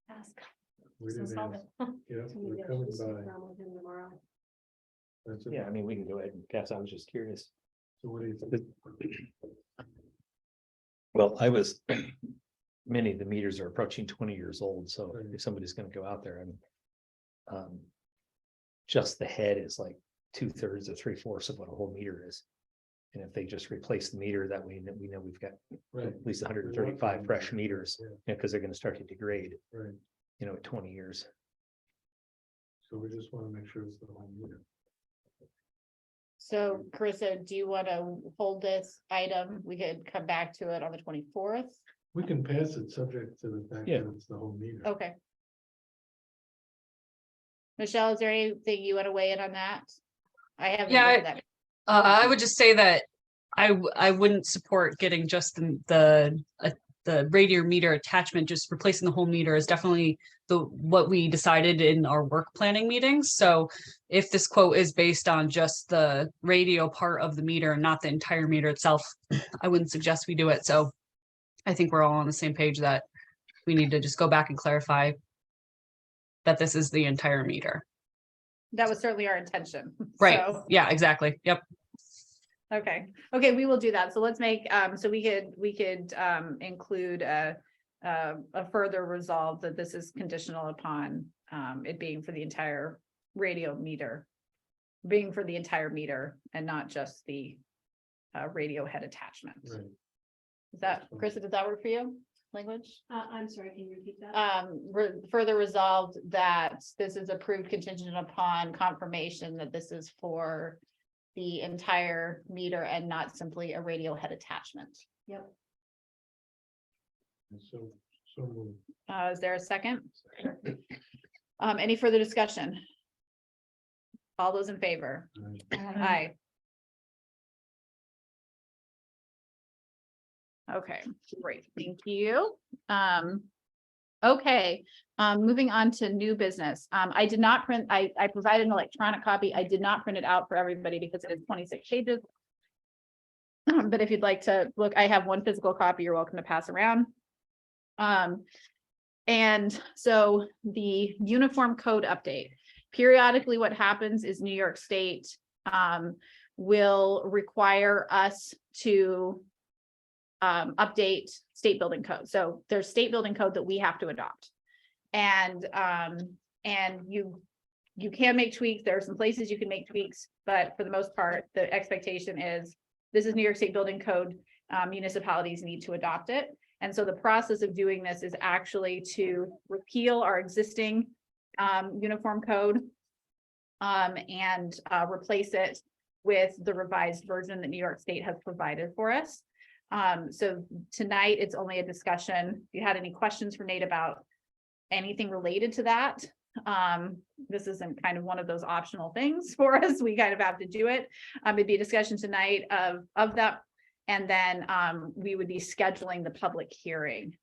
Ask. we So didn't solve ask. it. Yeah, So we're maybe I coming should sit by. down with him tomorrow. That's it. Yeah, I mean, we can go ahead and guess. I was just curious. So what do you think? Well, many of the meters are approaching 20 years old, so Right. if somebody's gonna go out there and. Just the head is like 2/3 or 3/4 of what a whole meter is. And if they just replace the meter, that we know we've got Right, at least 135 fresh meters, yeah, because they're gonna start to degrade, right. at 20 years. So we just want to make sure it's the whole meter. So Carissa, do you want to hold this item? We could come back to it on the 24th. We can pass it subject to the fact Yeah. that it's the whole meter. Okay. Michelle, is there anything you want to weigh in on that? I haven't. Yeah, looked at that. I would just say that I wouldn't support getting just the radiator meter attachment, just replacing the whole meter is definitely what we decided in our work planning meetings. So if this quote is based on just the radio part of the meter and not the entire meter itself, I wouldn't suggest we do it. So I think we're all on the same page that we need to just go back and clarify that this is the entire meter. That was certainly our intention. Right. So, Yeah, exactly. Yep. okay, we will do that. So let's make, so we could include a further resolve that this is conditional upon it being for the entire radio meter. Being for the entire meter and not just the radio head attachment. Right. Is that, Krista, does that work for you? Language? I'm sorry, can you repeat that? Further resolved that this is approved contingent upon confirmation that this is for the entire meter and not simply a radio head attachment. Yep. And so moved. Is there a second? Any further discussion? All those in favor? Right. Aye. Okay, great, thank you. Okay, moving on to new business. I did not print, I provided an electronic copy. I did not print it out for everybody because it is 26 pages. But if you'd like to look, I have one physical copy. You're welcome to pass around. And so the uniform code update. Periodically, what happens is New York State will require us to update state building code. So there's state building code that we have to adopt. And you can make tweaks. There are some places you can make tweaks, but for the most part, the expectation is this is New York State building code. Municipalities need to adopt it. And so the process of doing this is actually to repeal our existing uniform code and replace it with the revised version that New York State has provided for us. So tonight it's only a discussion. If you had any questions for Nate about anything related to that, this isn't kind of one of those optional things for us. We kind of have to do it. It'd be a discussion tonight of that. And then we would be scheduling the public hearing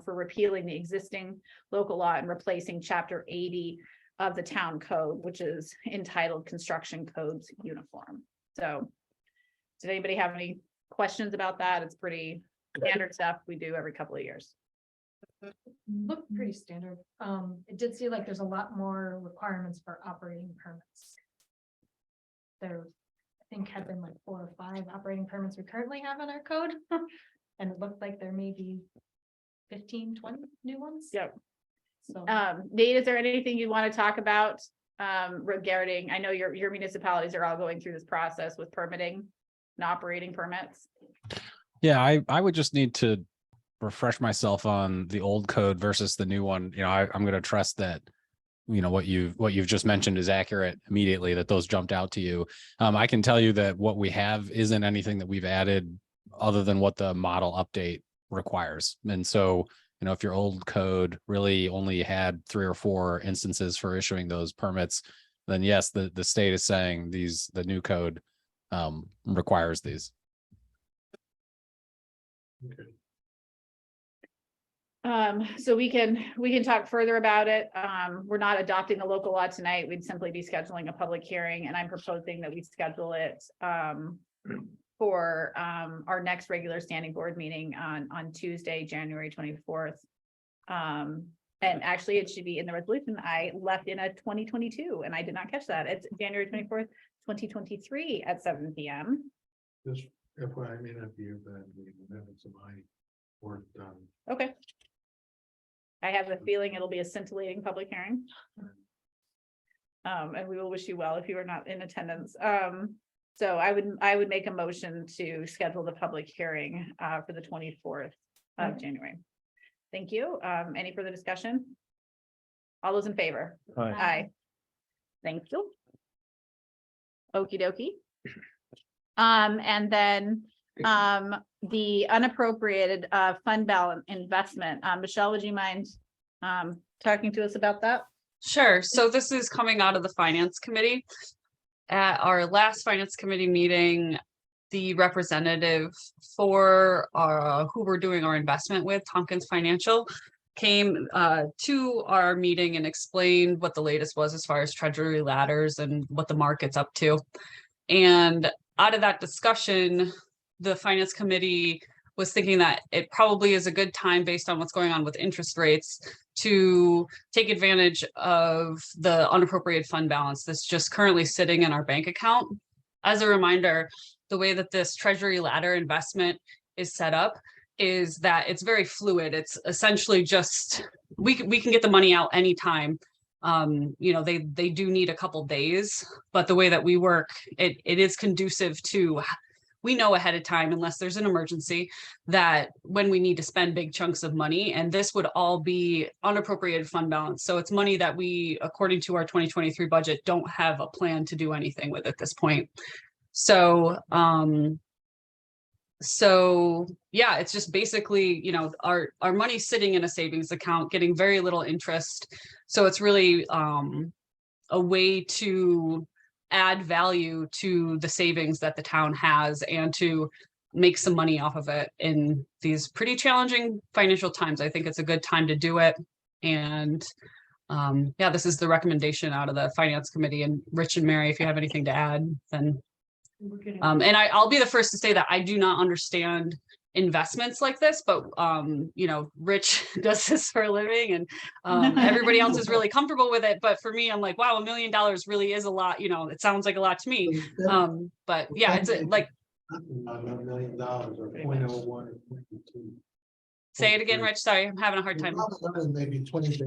for repealing the existing local law and replacing chapter 80 of the town code, which is entitled Construction Codes Uniform. So did anybody have any questions about that? It's pretty standard stuff we do every couple of years. Looked pretty standard. It did seem like there's a lot more requirements for operating permits. There, I think, had been like 4 or 5 operating permits we currently have in our code. And it looked like there may be 15, 20 new ones. Yep. So Nate, is there anything you want to talk about regarding, I know your municipalities are all going through this process with permitting and operating permits. Yeah, I would just need to refresh myself on the old code versus the new one. I'm going to trust that, what you've just mentioned is accurate immediately, that those jumped out to you. I can tell you that what we have isn't anything that we've added other than what the model update requires. And so, if your old code really only had 3 or 4 instances for issuing those permits, then yes, the state is saying the new code requires these. Okay. So we can talk further about it. We're not adopting the local law tonight. We'd simply be scheduling a public hearing, and I'm proposing that we schedule it for our next regular standing board meeting on Tuesday, January 24th. And actually, it should be in the resolution. I left in a 2022 and I did not catch that. It's January 24th, 2023 at 7 p.m. Just FYI, I may not be here, but we're having some high work done. Okay. I have a feeling it'll be a scintillating public hearing. And we will wish you well if you are not in attendance. So I would make a motion to schedule the public hearing for the 24th of January. Thank you. Any further discussion? All those in favor? Aye. Thank you. Okie dokie. And then the unappropriated fund balance investment. Michelle, would you mind talking to us about that? Sure. So this is coming out of the Finance Committee. At our last Finance Committee meeting, the representative for who we're doing our investment with, Tompkins Financial, came to our meeting and explained what the latest was as far as treasury ladders and what the market's up to. And out of that discussion, the Finance Committee was thinking that it probably is a good time, based on what's going on with interest rates, to take advantage of the unappropriated fund balance that's just currently sitting in our bank account. As a reminder, the way that this treasury ladder investment is set up is that it's very fluid. It's essentially just, we can get the money out anytime. You know, they do need a couple days, but the way that we work, it is conducive to, we know ahead of time, unless there's an emergency, that when we need to spend big chunks of money, and this would all be unappropriated fund balance. So it's money that we, according to our 2023 budget, don't have a plan to do anything with at this point. So, yeah, it's just basically, you know, our money's sitting in a savings account, getting very little interest. So it's really a way to add value to the savings that the town has and to make some money off of it in these pretty challenging financial times. I think it's a good time to do it. And yeah, this is the recommendation out of the Finance Committee. And Rich and Mary, if you have anything to add, then and I'll be the first to say that I do not understand investments like this, but you know, Rich does this for a living, and everybody else is really comfortable with it. But for me, I'm like, wow, $1 million really is a lot. You know, it sounds like a lot to me. But yeah, it's like. $1 million or 0.01 or 0.2. Say it again, Rich. Sorry, I'm having a hard time. Maybe 20 basis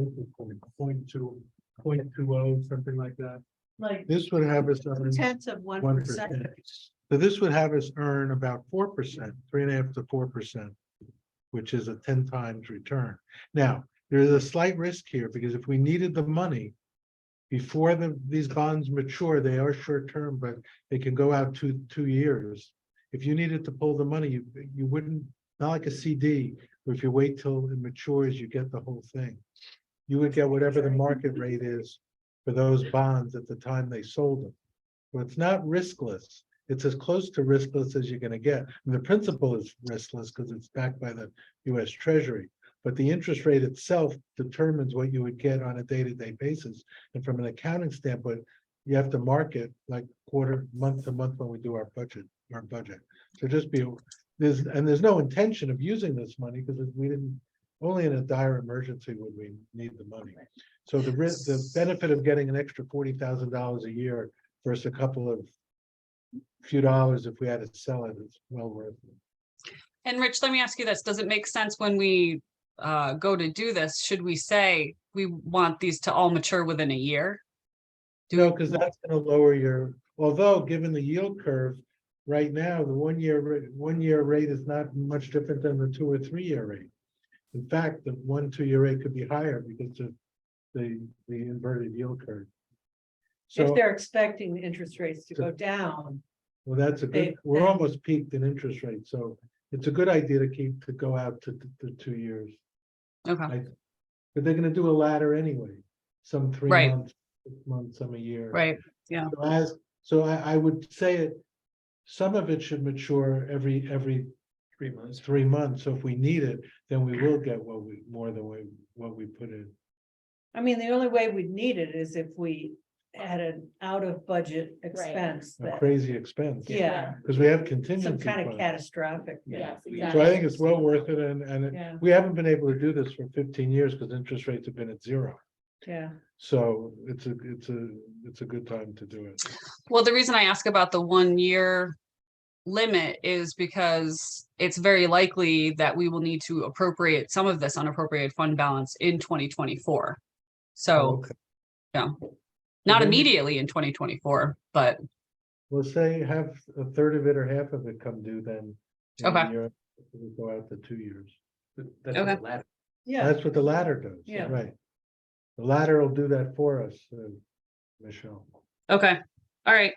points, 0.20, something like that. Like This would have us earn tenths of 1%. 1%. So this would have us earn about 4%, 3.5 to 4%, which is a 10 times return. Now, there's a slight risk here, because if we needed the money before these bonds mature, they are short term, but they can go out two years. If you needed to pull the money, you wouldn't, not like a CD, where if you wait till it matures, you get the whole thing. You would get whatever the market rate is for those bonds at the time they sold them. Well, it's not riskless. It's as close to riskless as you're going to get. And the principal is riskless because it's backed by the US Treasury. But the interest rate itself determines what you would get on a day-to-day basis. And from an accounting standpoint, you have to mark it like month to month when we do our budget. So just there's no intention of using this money, because we didn't, only in a dire emergency would we need the money. So the benefit of getting an extra $40,000 a year versus a couple of few dollars if we had to sell it is well worth it. And Rich, let me ask you this. Does it make sense when we go to do this? Should we say we want these to all mature within a year? No, because that's going to lower your, although given the yield curve right now, the 1 year rate is not much different than the 2 or 3 year rate. In fact, the 1 2 year rate could be higher because of the inverted yield curve. If So, they're expecting the interest rates to go down. well, that's a good, we're then- almost peaked in interest rates, so it's a good idea to go out to the 2 years. Okay, But they're gonna do a ladder anyway, some 3 Right. months, 6 months, some a year. right. Yeah. So I would say it, some of it should mature every 3 months. 3 months. So if we need it, then we will get more than what we put in. I mean, the only way we'd need it is if we had an out of budget expense A that, crazy expense. yeah, Because we have some contingency kind of funds. catastrophic. Yes, So exactly. I think it's well worth it Yeah. we haven't been able to do this for 15 years because interest rates have been at 0. Yeah, So it's a good time to do it. Well, the reason I ask about the 1 year limit is because it's very likely that we will need to appropriate some of this unappropriated fund balance in 2024. So, Okay. yeah, not then- immediately in 2024, but Well, say have a third of it or half of it come due then. in a Okay. year, we go out to 2 years. That's Okay. what the ladder. yeah, That's what the ladder does. Yeah. Right. The ladder will do that for us, Michelle. okay, all right.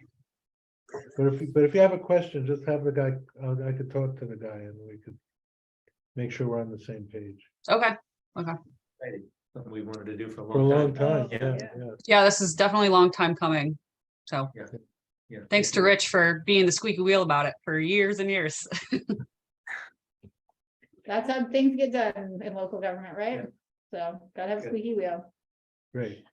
But if you have a question, just have the guy, I could talk to the guy and we could make sure we're on the same page. Okay. Something we wanted to do for a For a long long time, time. yeah. Yeah, this is definitely a long time coming. So Yeah. thanks to Rich for being the squeaky wheel about it for years and years. That's how things get done in local government, right? So gotta have a Good. squeaky wheel. Great.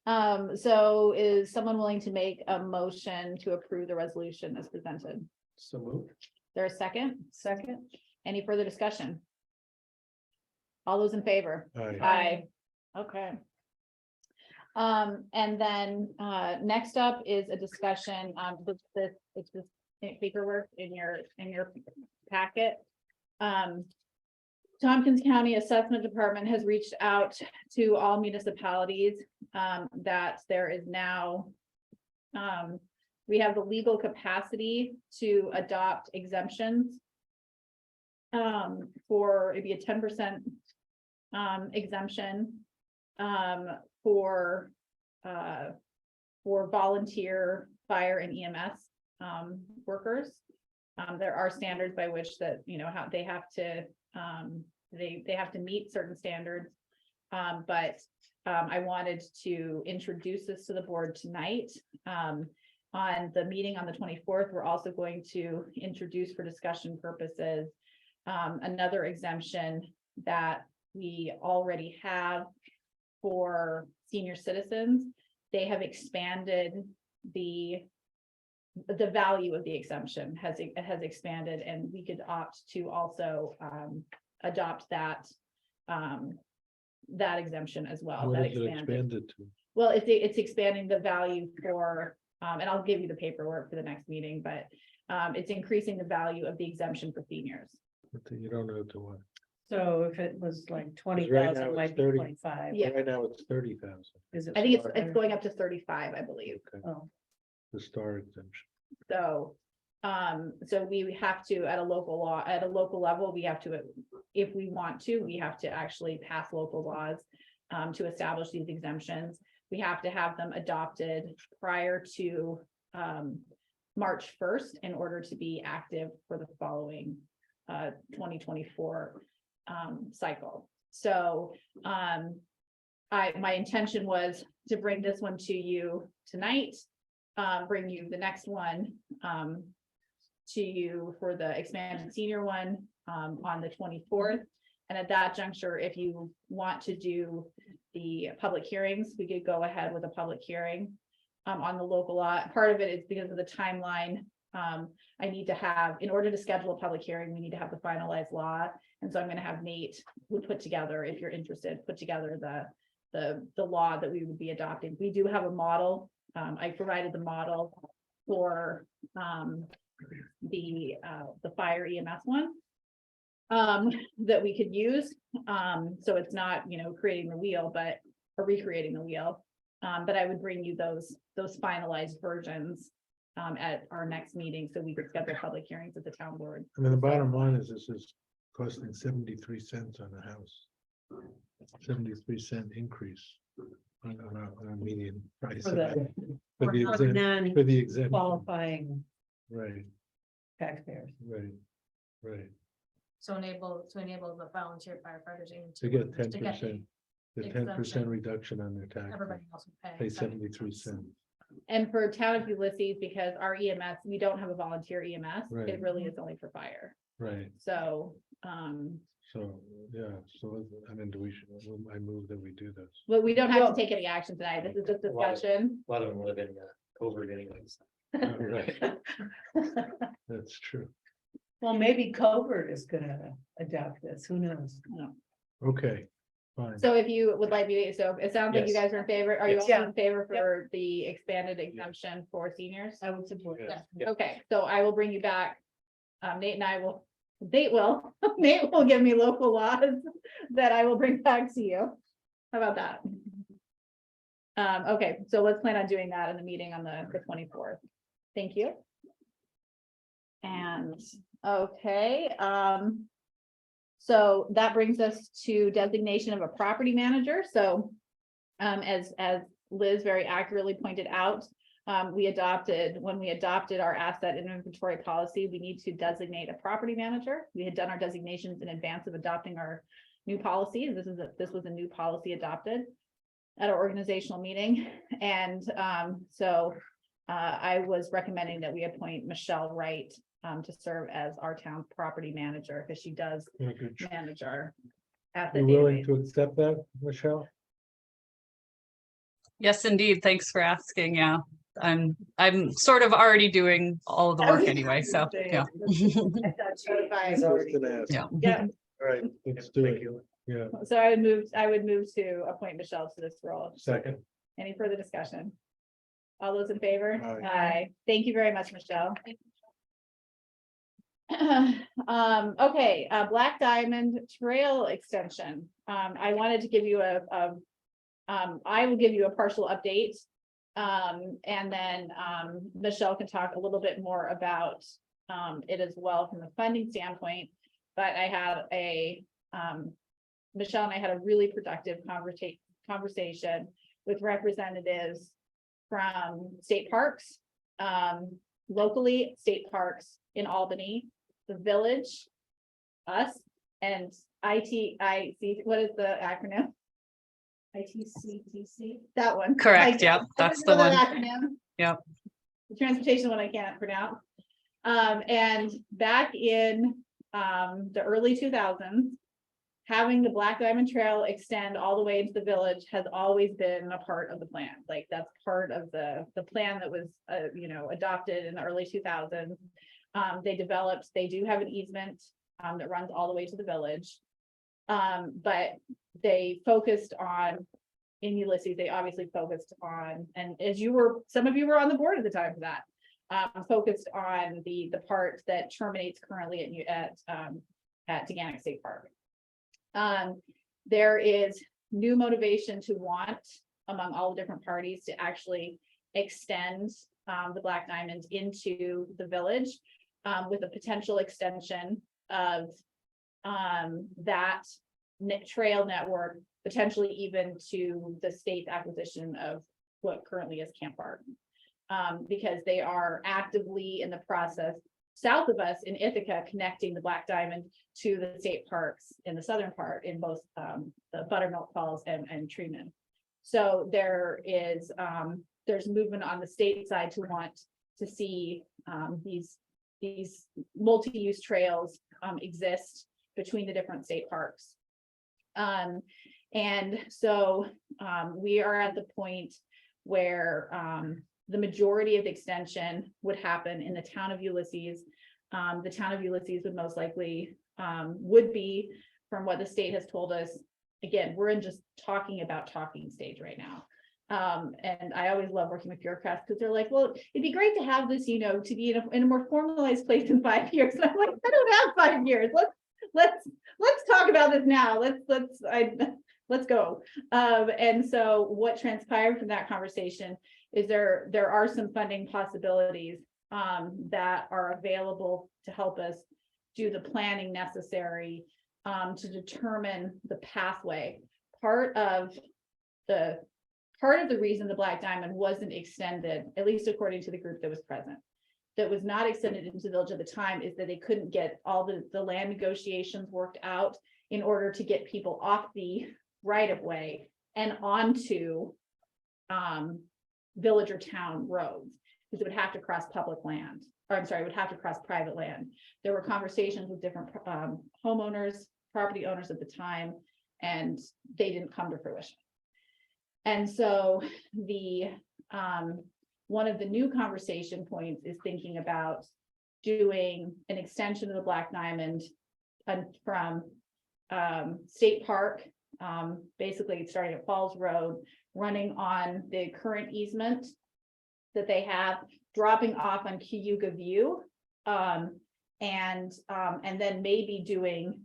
So is someone willing to make a motion to approve the resolution as presented? So moved. There a second? second, Any further discussion? All those in favor? Aye. Aye. Okay. And then, next up is a discussion, it's this paperwork in your packet. Tompkins County Assessment Department has reached out to all municipalities, that there is now, we have the legal capacity to adopt exemptions. For, it'd be a 10% exemption, for volunteer fire and EMS, workers. There are standards by which that, how they have to, they have to meet certain standards. But I wanted to introduce this to the board tonight. On the meeting on the 24th, we're also going to introduce for discussion purposes another exemption that we already have for senior citizens. They have expanded the value of the exemption has expanded, and we could opt to also adopt that exemption as well. What That is it expanded to? Well, it's expanding the value for, and I'll give you the paperwork for the next meeting, but it's increasing the value of the exemption for seniors. You don't know to what. so if it was like 20,000, now it it's might be 30. 25. Yeah. Right now it's 30,000, Is it? I think it's higher? going up to 35, I believe. Oh, the star exemption. So, so we have to, at a local level, we have to, if we want to, we have to actually pass local laws to establish these exemptions. We have to have them adopted prior to March 1st in order to be active for the following 2024 cycle. So my intention was to bring this one to you tonight, bring you the next one to you for the expanded senior one on the 24th. And at that juncture, if you want to do the public hearings, we could go ahead with a public hearing on the local law. Part of it is because of the timeline. I need to have, in order to schedule a public hearing, we need to have the finalized law. And so I'm going to have Nate, who put together, if you're interested, put together the law that we would be adopting. We do have a model. I provided the model for the fire EMS one that we could use. So it's not, creating the wheel, or recreating the wheel. But I would bring you those finalized versions at our next meeting, so we could schedule public hearings at the town board. I mean, the bottom line is this is costing 73 cents on a house. 73-cent increase on a median price. For the- For the for exempt, for the exemption, qualifying right, taxpayers. right. So enable the volunteer firefighters. even To get the 10%, the 10% exemption. reduction on their tax, Everybody else would pay pay. 73 cents. And for town of Ulysses, because our EMS, we don't have a volunteer EMS, Right. it really is only for fire. Right, So, so, yeah, so, I mean, I move that we do this. but we don't have to take any action tonight. This is just A lot of- discussion. A lot of them live in covert anyways. Right, that's true. Well, maybe Covert is gonna adopt this, who knows? Okay, fine. So if you would like me, so it sounds like you Yes. guys are in favor. Are you Yes. also in favor for the expanded exemption for seniors? I would support that. Yeah. Okay, so I will bring you back. Nate and I will, Nate will, Nate will give me local laws that I will bring back to you. How about that? Okay, so let's plan on doing that in the meeting on the 24th. Thank you. And, okay, so that brings us to designation of a property manager. So, as Liz very accurately pointed out, when we adopted our asset and inventory policy, we need to designate a property manager. We had done our designations in advance of adopting our new policies. This was a new policy adopted at our organizational meeting. And, I was recommending that we appoint Michelle Wright to serve as our town property manager, because she does manage our asset You willing database. to accept that, Michelle? Yes, indeed. Thanks for asking. Yeah. I'm sort of already doing all of the work anyway, so, yeah. Just gonna ask. Yeah. Yeah, All right, let's do it. Yeah, so I would move to appoint Michelle to this role. second. Any further discussion? All those in favor? Aye. Aye. Thank you very much, Michelle. Okay, Black Diamond Trail Extension. I wanted to give you I will give you a partial update. And then, Michelle can talk a little bit more about, it as well from a funding standpoint. But I had Michelle and I had a really productive conversation with representatives from state parks, locally, state parks in Albany, the village, us, and ITIC, what is the acronym? ITCTC. That one. Correct, yeah, that's the one. Acronym. Yep. The transportation one I can't pronounce. And back in the early 2000s, having the Black Diamond Trail extend all the way into the village has always been a part of the plan. Like, that's part of the plan that was, adopted in the early 2000s. They do have an easement that runs all the way to the village. But they focused on, in Ulysses, they obviously focused on, and some of you were on the board at the time for that, focused on the part that terminates currently at Teganic State Park. There is new motivation to want among all the different parties to actually extend the Black Diamond into the village, with a potential extension of that trail network, potentially even to the state's acquisition of what currently is Camp Park. Because they are actively in the process south of us in Ithaca, connecting the Black Diamond to the state parks in the southern part in both the Buttermilk Falls and Treeman. So there's movement on the state side to want to see these multi-use trails exist between the different state parks. And so we are at the point where the majority of the extension would happen in the town of Ulysses. The town of Ulysses would most likely would be, from what the state has told us. Again, we're in just talking stage right now. And I always love working with bureaucrats, because they're like, well, it'd be great to have this, to be in a more formalized place in 5 years. And I'm like, I don't have 5 years. Let's talk about this now. Let's go. And so what transpired from that conversation is there are some funding possibilities that are available to help us do the planning necessary to determine the pathway. Part of the reason the Black Diamond wasn't extended, at least according to the group that was present, that was not extended into the village at the time, is that they couldn't get all the land negotiations worked out in order to get people off the right of way and onto village or town roads, because it would have to cross public land, or I'm sorry, it would have to cross private land. There were conversations with different homeowners, property owners at the time, and they didn't come to fruition. And so the one of the new conversation points is thinking about doing an extension of the Black Diamond from State Park, basically starting at Falls Road, running on the current easement that they have, dropping off on Cayuga View, and then maybe doing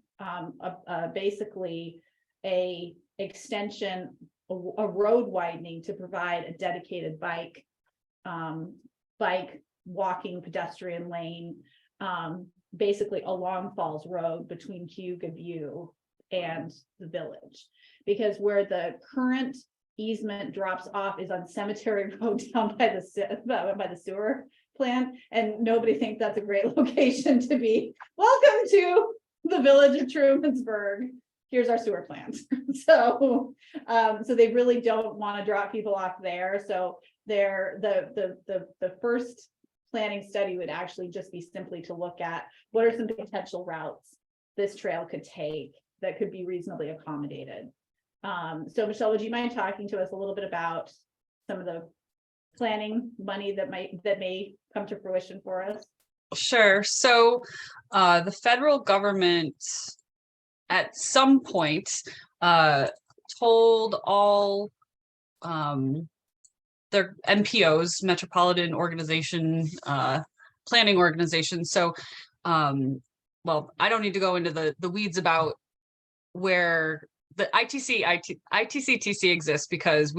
basically a extension, a road widening to provide a dedicated bike walking pedestrian lane, basically along Falls Road between Cayuga View and the village. Because where the current easement drops off is on Cemetery Road down by the sewer plant, and nobody thinks that's a great location to be. Welcome to the village of Trumansburg. Here's our sewer plant. So they really don't want to drop people off there. So the first planning study would actually just be simply to look at what are some potential routes this trail could take that could be reasonably accommodated. So Michelle, would you mind talking to us a little bit about some of the planning money that may come to fruition for us? Sure. So the federal government at some point told all their MPOs, Metropolitan Organization, Planning Organizations. So, well, I don't need to go into the weeds about where the ITC-TC exists because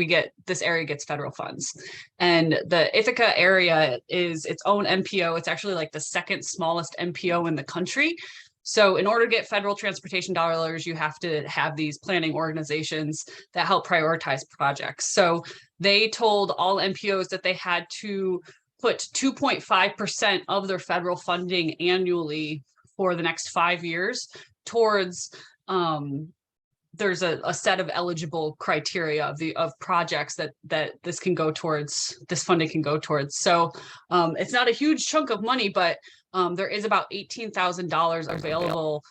this area gets federal funds, and the Ithaca area is its own MPO. It's actually like the second smallest MPO in the country. So in order to get federal transportation dollars, you have to have these planning organizations that help prioritize projects. So they told all MPOs that they had to put 2.5% of their federal funding annually for the next 5 years towards there's a set of eligible criteria of projects that this funding can go towards. So it's not a huge chunk of money, but there is about $18,000 available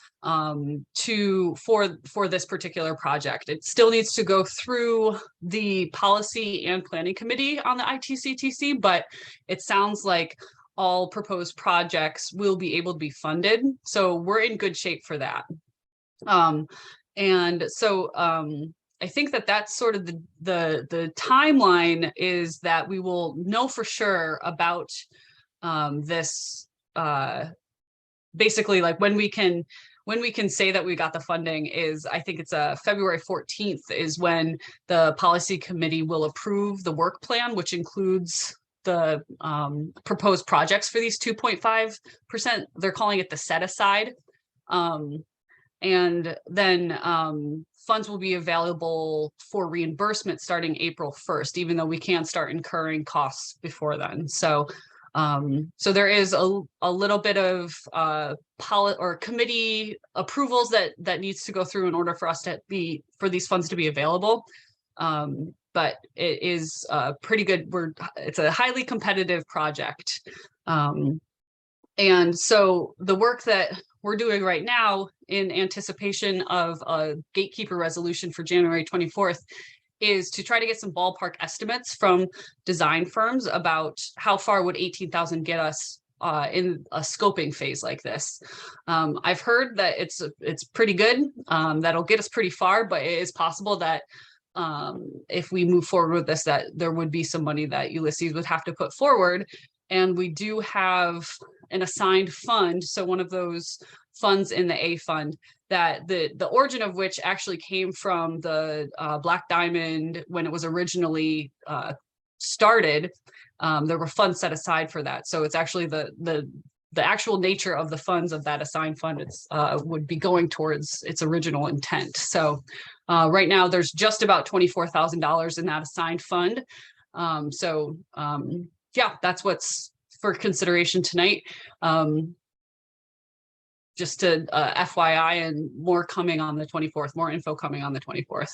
for this particular project. It still needs to go through the policy and planning committee on the ITC-TC, but it sounds like all proposed projects will be able to be funded. So we're in good shape for that. And so I think that's sort of the timeline is that we will know for sure about this, basically like when we can say that we got the funding is, I think it's February 14th is when the policy committee will approve the work plan, which includes the proposed projects for these 2.5%. They're calling it the set aside. And then funds will be available for reimbursement starting April 1st, even though we can start incurring costs before then. So so there is a little bit of committee approvals that needs to go through in order for us for these funds to be available. But it is pretty good. It's a highly competitive project. And so the work that we're doing right now in anticipation of a gatekeeper resolution for January 24th is to try to get some ballpark estimates from design firms about how far would 18,000 get us in a scoping phase like this. I've heard that it's pretty good. That'll get us pretty far, but it is possible that if we move forward with this, that there would be some money that Ulysses would have to put forward. And we do have an assigned fund. So one of those funds in the A fund that the origin of which actually came from the Black Diamond when it was originally started. There were funds set aside for that. So it's actually the actual nature of the funds of that assigned fund would be going towards its original intent. So right now there's just about $24,000 in that assigned fund. Yeah, that's what's for consideration tonight. Just to FYI, and more coming on the 24th, more info coming on the 24th.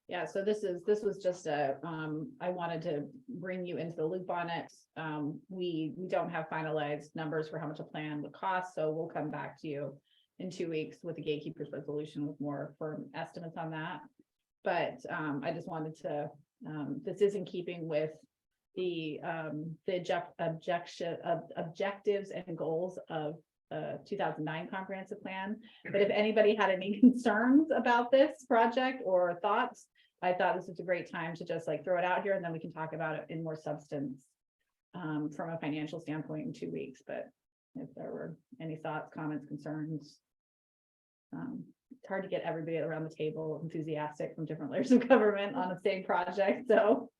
Yeah, so this was just a, I wanted to bring you into the loop on it. We don't have finalized numbers for how much a plan would cost, so we'll come back to you in 2 weeks with the gatekeepers resolution with more firm estimates on that. But I just wanted to, this is in keeping with the objectives and goals of 2009 comprehensive plan. But if anybody had any concerns about this project or thoughts, I thought this was a great time to just like throw it out here, and then we can talk about it in more substance from a financial standpoint in 2 weeks. But if there were any thoughts, comments, concerns, it's hard to get everybody around the table enthusiastic from different layers of government on the same project. So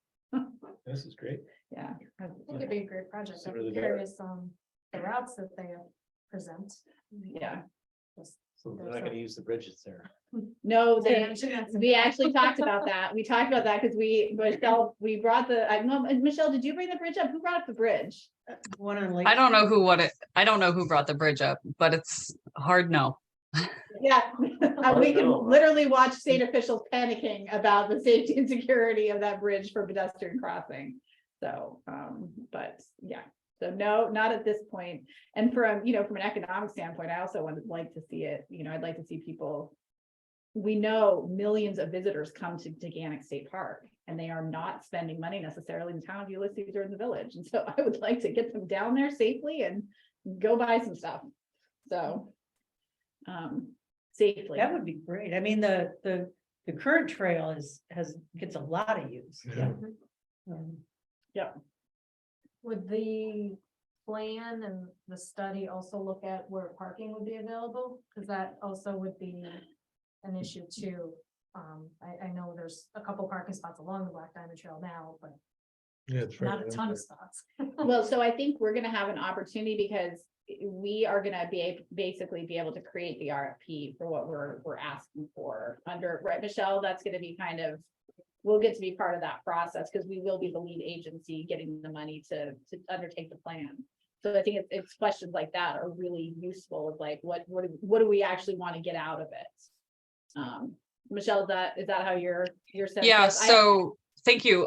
This is great. yeah, I think it'd be a great project. Sooner I'm the better. curious on the routes that they present. yeah. Just- So they're not gonna use the bridges there. No, Yeah, they, I should add some- we actually talked about that. We talked about that because Michelle, we brought the, I know, Michelle, did you bring the bridge up? Who brought up the bridge? One on Lake. I don't know I don't know who brought the bridge up, but it's hard no. Yeah, we can no. literally watch state officials panicking about the safety and security of that bridge for pedestrian crossing. So, but yeah, so no, not at this point. And from, from an economic standpoint, I also would like to see it, I'd like to see people. We know millions of visitors come to Gigantic State Park, and they are not spending money necessarily in the town of Ulysses or in the village. And so I would like to get them down there safely and go buy some stuff. So, safely. That would be great. I mean, the current trail gets a lot of use. Yeah. Um, Would the plan and the study also look at where parking would be available? Because that also would be an issue too. I know there's a couple parking spots along the Black Diamond Trail now, but Yeah, it's right. not a ton of spots. Well, so I think we're gonna have an opportunity because we are gonna basically be able to create the RFP for what we're asking for under, right, Michelle, that's gonna be kind of, we'll get to be part of that process because we will be the lead agency getting the money to undertake the plan. So I think it's questions like that are really useful of like, what do we actually want to get out of it? Michelle, is that how your sense Yeah, is? so thank you.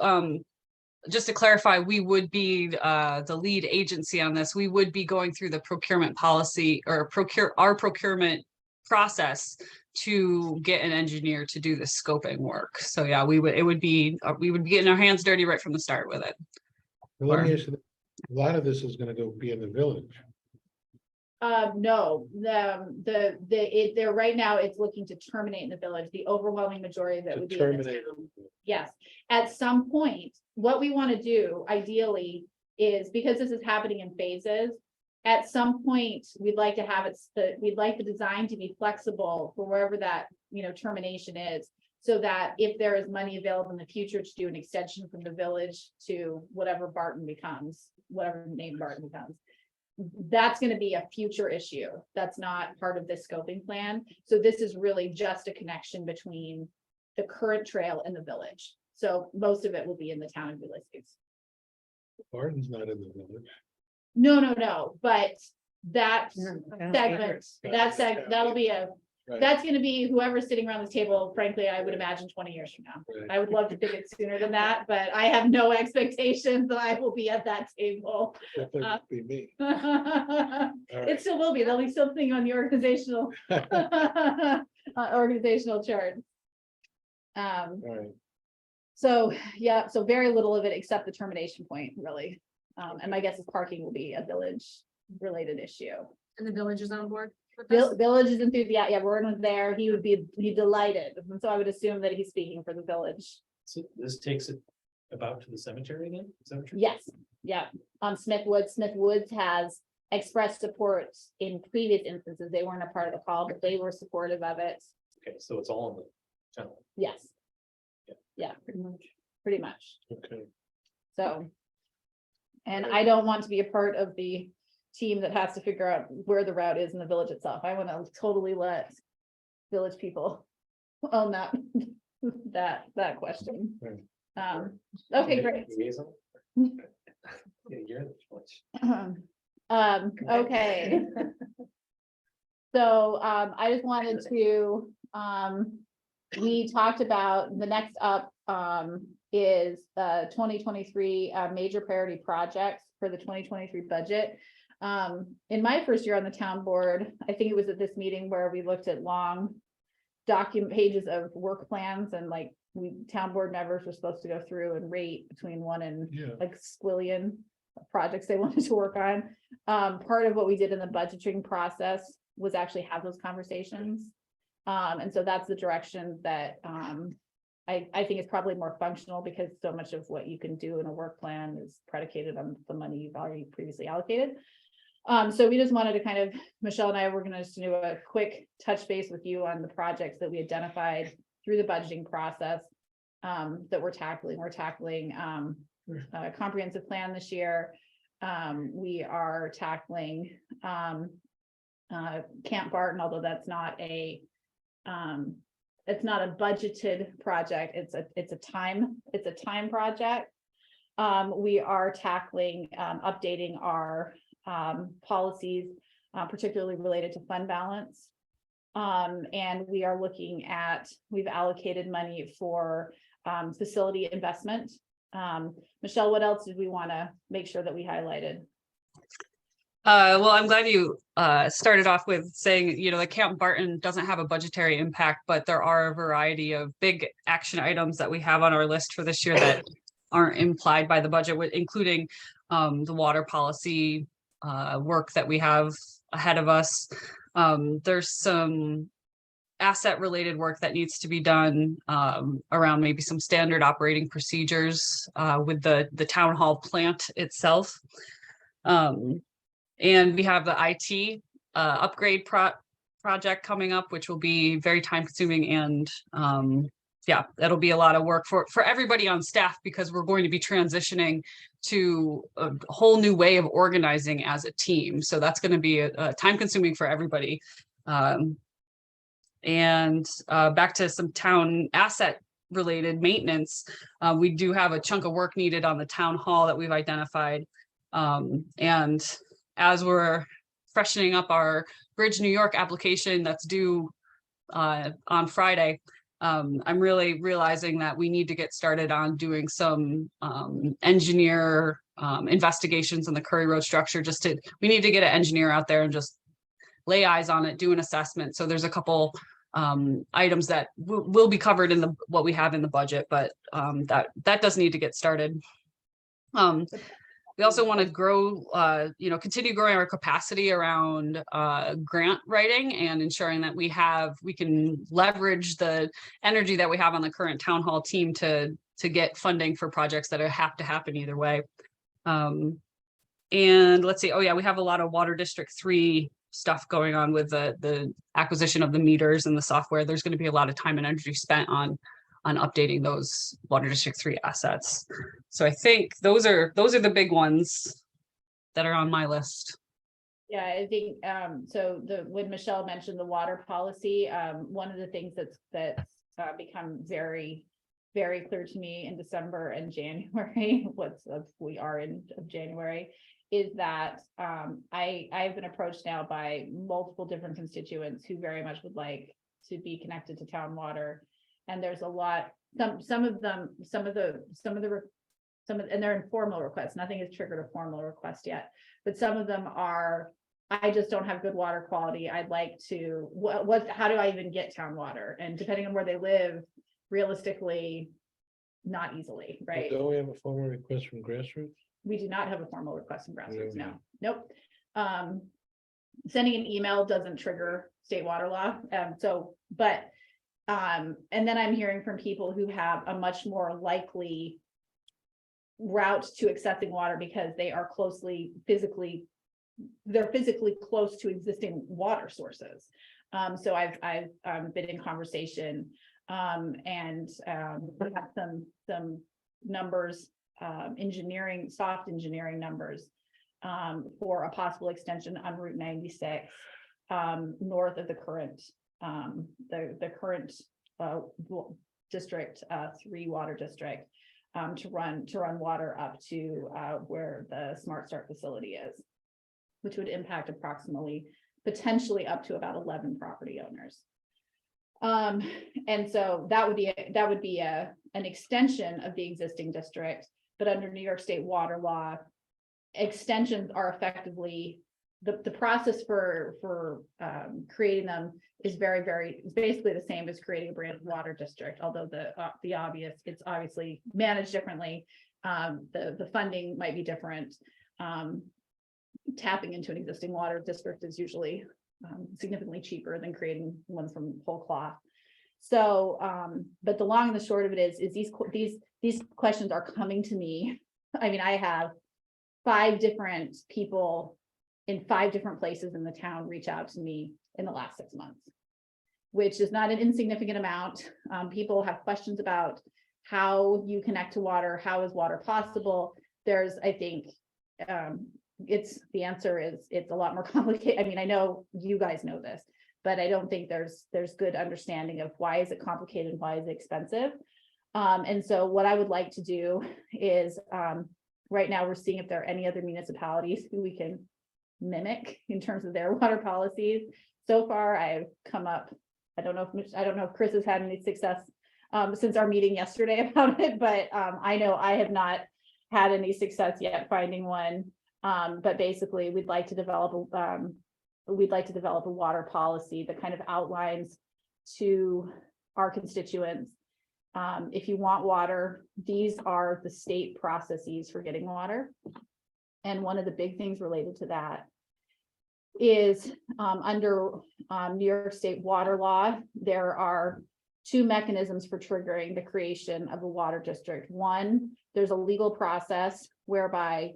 Just to clarify, we would be the lead agency on this. We would be going through the procurement policy or our procurement process to get an engineer to do the scoping work. So yeah, we would be getting our hands dirty right from the start with it. Well, let me ask you, a lot of this is gonna be in the village. No, they're right now, it's looking to terminate in the village. The overwhelming majority of it To would be in the terminate. town. Yes, at some point, what we want to do ideally is, because this is happening in phases. At some point, we'd like to have we'd like the design to be flexible for wherever that, termination is. So that if there is money available in the future to do an extension from the village to whatever Barton becomes, whatever name Barton becomes. That's gonna be a future issue. That's not part of this scoping plan. So this is really just a connection between the current trail and the village. So most of it will be in the town of Ulysses. Barton's not in the village. No, but that Yeah. segment, that'll be Right. that's gonna be whoever's sitting around this table, frankly, I would imagine 20 years from now. Right. I would love to think it sooner than that, but I have no expectations that I will be at that table. That would be me. It All right. still will be, there'll be something on the organizational organizational chart. All right. So, yeah, so very little of it except the termination point, really. And my guess is parking will be a village related issue. And the village is on board with this? Village is enthusiastic, yeah, Warren was there, he would be delighted, and so I would assume that he's speaking for the village. So this takes it about to the cemetery then? Is that what you're- Yes, yeah, on Smith Woods has expressed support in previous instances, they weren't a part of the call, but they were supportive of it, Okay, so it's all in the town. yes. Yeah. Yeah, pretty much, Okay. so. And I don't want to be a part of the team that has to figure out where the route is in the village itself. I want to totally let village people own that question. Right. Okay, great. Liaison? Yeah, you're in the village. Okay. So, I just wanted to, we talked about the next up, is the 2023 major priority projects for the 2023 budget. In my first year on the town board, I think it was at this meeting where we looked at long document pages of work plans, and like town board members were supposed to go through and rate between one and Yeah. like squillion projects they wanted to work on. Part of what we did in the budgeting process was actually have those conversations. And so that's the direction that I think it's probably more functional, because so much of what you can do in a work plan is predicated on the money you've already previously allocated. So we just wanted to kind of, Michelle and I were gonna just do a quick touch base with you on the projects that we identified through the budgeting process that we're tackling. We're tackling a comprehensive plan this year. We are tackling Camp Barton, although that's not a budgeted project. It's a time project. We are tackling updating our policies, particularly related to fund balance. And we are looking at, we've allocated money for facility investment. Michelle, what else did we want to make sure that we highlighted? Well, I'm glad you started off with saying, you know, the Camp Barton doesn't have a budgetary impact, but there are a variety of big action items that we have on our list for this year that aren't implied by the budget, including the water policy work that we have ahead of us. There's some asset related work that needs to be done around maybe some standard operating procedures with the town hall plant itself. And we have the IT upgrade project coming up, which will be very time consuming, and yeah, that'll be a lot of work for everybody on staff, because we're going to be transitioning to a whole new way of organizing as a team. So that's going to be a time consuming for everybody. And back to some town asset related maintenance, we do have a chunk of work needed on the town hall that we've identified. And as we're freshening up our Bridge New York application that's due on Friday, I'm really realizing that we need to get started on doing some engineer investigations in the Curry Road structure. We need to get an engineer out there and just lay eyes on it, do an assessment. So there's a couple items that will be covered in what we have in the budget, but that does need to get started. We also want to grow, continue growing our capacity around grant writing and ensuring that we can leverage the energy that we have on the current town hall team to get funding for projects that have to happen either way. And let's see, oh yeah, we have a lot of Water District 3 stuff going on with the acquisition of the meters and the software. There's going to be a lot of time and energy spent on updating those Water District 3 assets. So I think those are the big ones that are on my list. Yeah, I think so when Michelle mentioned the water policy, one of the things that's become very, very clear to me in December and January, we are in January, is that I've been approached now by multiple different constituents who very much would like to be connected to town water. And there's a lot, some of them, and they're informal requests. Nothing has triggered a formal request yet, but some of them are, I just don't have good water quality. I'd like to, how do I even get town water? And depending on where they live, realistically, not easily, right? Don't we have a formal request from Grassroots? We do not have a formal request from Grassroots, no. Nope. Sending an email doesn't trigger state water law. And then I'm hearing from people who have a much more likely route to accessing water because they are physically close to existing water sources. So I've been in conversation and we have some numbers, soft engineering numbers for a possible extension on Route 96 north of the current District 3 water district to run water up to where the Smart Start facility is, which would impact potentially up to about 11 property owners. And so that would be an extension of the existing district, but under New York State water law, extensions are effectively, the process for creating them is is basically the same as creating a brand new water district, although the obvious, it's obviously managed differently. The funding might be different. Tapping into an existing water district is usually significantly cheaper than creating one from whole cloth. So, but the long and the short of it is these questions are coming to me. I mean, I have 5 different people in 5 different places in the town reach out to me in the last 6 months, which is not an insignificant amount. People have questions about how you connect to water, how is water possible? There's, I think, the answer is it's a lot more complicated. I mean, I know you guys know this, but I don't think there's good understanding of why is it complicated, why is it expensive. And so what I would like to do is, right now we're seeing if there are any other municipalities who we can mimic in terms of their water policies. So far, I've come up, I don't know if Chris has had any success since our meeting yesterday about it, but I know I have not had any success yet finding one. But basically, we'd like to develop a water policy that kind of outlines to our constituents. If you want water, these are the state processes for getting water. And one of the big things related to that is under New York State water law, there are 2 mechanisms for triggering the creation of a water district. One, there's a legal process whereby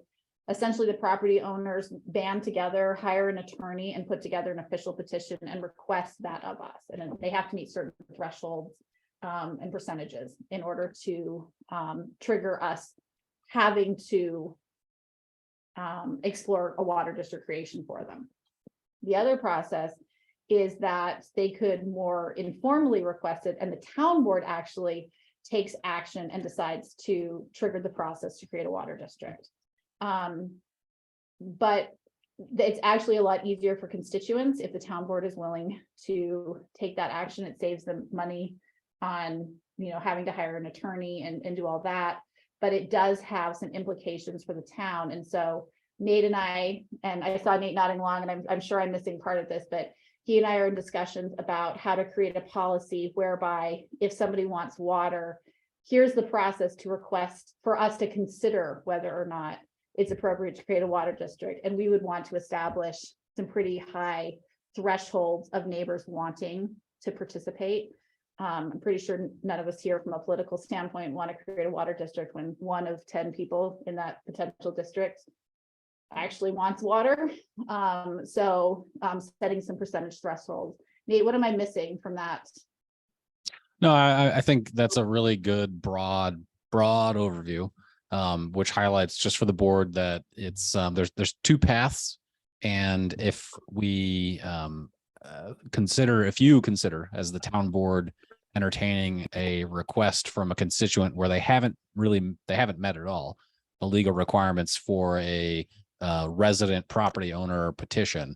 essentially the property owners band together, hire an attorney, and put together an official petition and request that of us. And then they have to meet certain thresholds and percentages in order to trigger us having to explore a water district creation for them. The other process is that they could more informally request it, and the town board actually takes action and decides to trigger the process to create a water district. But it's actually a lot easier for constituents if the town board is willing to take that action. It saves them money on, having to hire an attorney and do all that, but it does have some implications for the town. And so Nate and I saw Nate nodding along, and I'm sure I'm missing part of this, but he and I are in discussions about how to create a policy whereby if somebody wants water, here's the process to request for us to consider whether or not it's appropriate to create a water district. And we would want to establish some pretty high thresholds of neighbors wanting to participate. I'm pretty sure none of us here from a political standpoint want to create a water district when 1 of 10 people in that potential district actually wants water. So setting some percentage thresholds. Nate, what am I missing from that? No, I think that's a really good broad overview, which highlights just for the board that it's there's 2 paths, and if we if you consider as the town board entertaining a request from a constituent where they haven't met at all the legal requirements for a resident property owner petition,